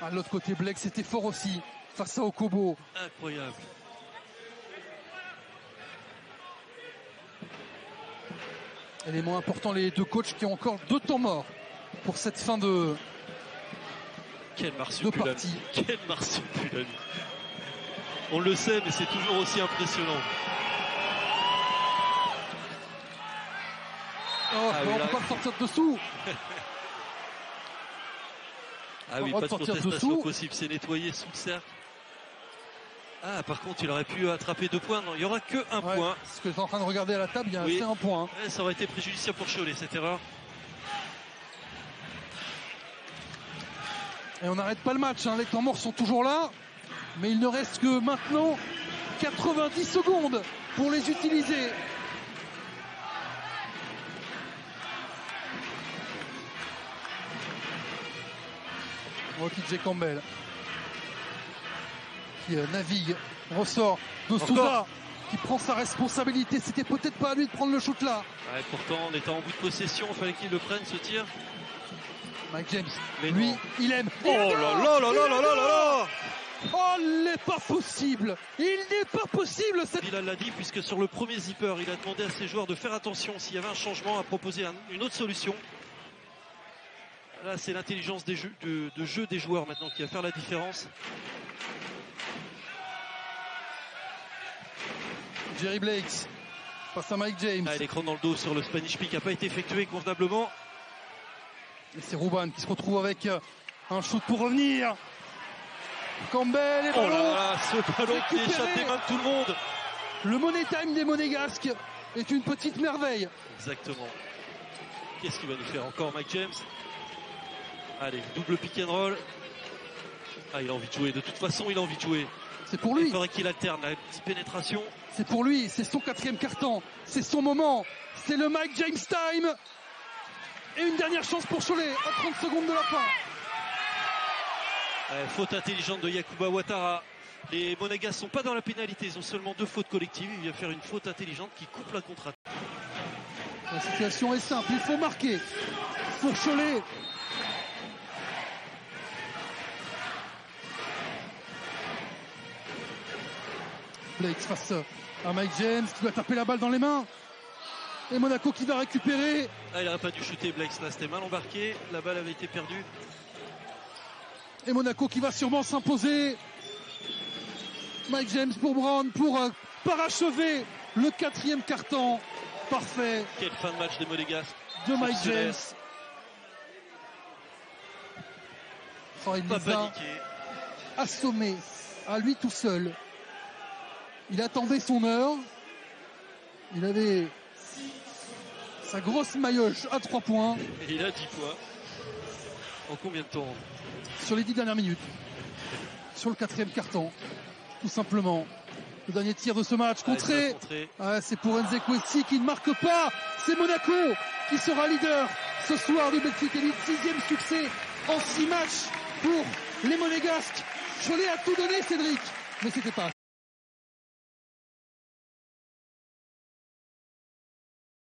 À l'autre côté, Blake, c'était fort aussi face à Okobo. Incroyable. Élément important, les 2 coachs qui ont encore 2 temps morts pour cette fin de partie. Quel marsupilami. On le sait, mais c'est toujours aussi impressionnant. Oh, on ne peut pas sortir dessous. Ah oui, pas de contestation possible, c'est nettoyé sous le cercle. Ah, par contre, il aurait pu attraper 2 points. Non, il n'y aura que 1 point. Ce que je suis en train de regarder à la table, c'est 1 point. Ouais, ça aurait été préjudiciable pour Cholet, cette erreur. Et on n'arrête pas le match, hein. Les temps morts sont toujours là. Mais il ne reste que maintenant 90 secondes pour les utiliser. Oh, TJ Campbell qui navigue, ressort de Souza qui prend sa responsabilité. C'était peut-être pas à lui de prendre le shoot là. Ouais, pourtant on était en bout de possession, il fallait qu'il le prenne ce tir. Mike James, mais lui, non. il aime. Oh là là là là là là là. Oh, il n'est pas possible. Il n'est pas possible. Bilal l'a dit, puisque sur le premier zipper, il a demandé à ses joueurs de faire attention s'il y avait un changement, à proposer une autre solution. Là, c'est l'intelligence de jeu des joueurs maintenant qui va faire la différence. Jerry Blakes face à Mike James. Ah, l'écran dans le dos sur le Spanish Peak n'a pas été effectué convenablement. Et c'est Rouban qui se retrouve avec un shoot pour revenir. Campbell et ballon. Oh là là, ce ballon qui échappe des mains de tout le monde. Le money time des Monégasques est une petite merveille. Exactement. Qu'est-ce qu'il va nous faire encore, Mike James? Allez, double pick and roll. Ah, il a envie de jouer. De toute façon, il a envie de jouer. C'est pour lui. Il faudrait qu'il alterne la petite pénétration. C'est pour lui. C'est son 4e carton. C'est son moment. C'est le Mike James time. Et une dernière chance pour Cholet à 30 secondes de la fin. Faute intelligente de Yacouba Ouattara. Les Monégas ne sont pas dans la pénalité. Ils ont seulement 2 fautes collectives. Il vient faire une faute intelligente qui coupe la contre-attaque. La situation est simple. Il faut marquer pour Cholet. Blake face à Mike James qui doit taper la balle dans les mains. Et Monaco qui va récupérer. Ah, il n'aurait pas dû shooter Blake, là c'était mal embarqué. La balle avait été perdue. Et Monaco qui va sûrement s'imposer. Mike James pour Brown pour parachever le 4e carton. Parfait. Quelle fin de match des Monégas de Mike James. Oh, il pas les a assommés à lui tout seul. Il attendait son heure. Il avait sa grosse maillotche à 3 points. Et il a 10 points. En combien de temps? Sur les 10 dernières minutes. Sur le 4e carton. Tout simplement. Le dernier tir de ce match. Contré. C'est pour Nzekwesi qui ne marque pas. C'est Monaco qui sera leader ce soir du Betclic Elite. 6e succès en 6 matchs pour les Monégasques. Cholet a tout donné, Cédric. Mais c'était pas.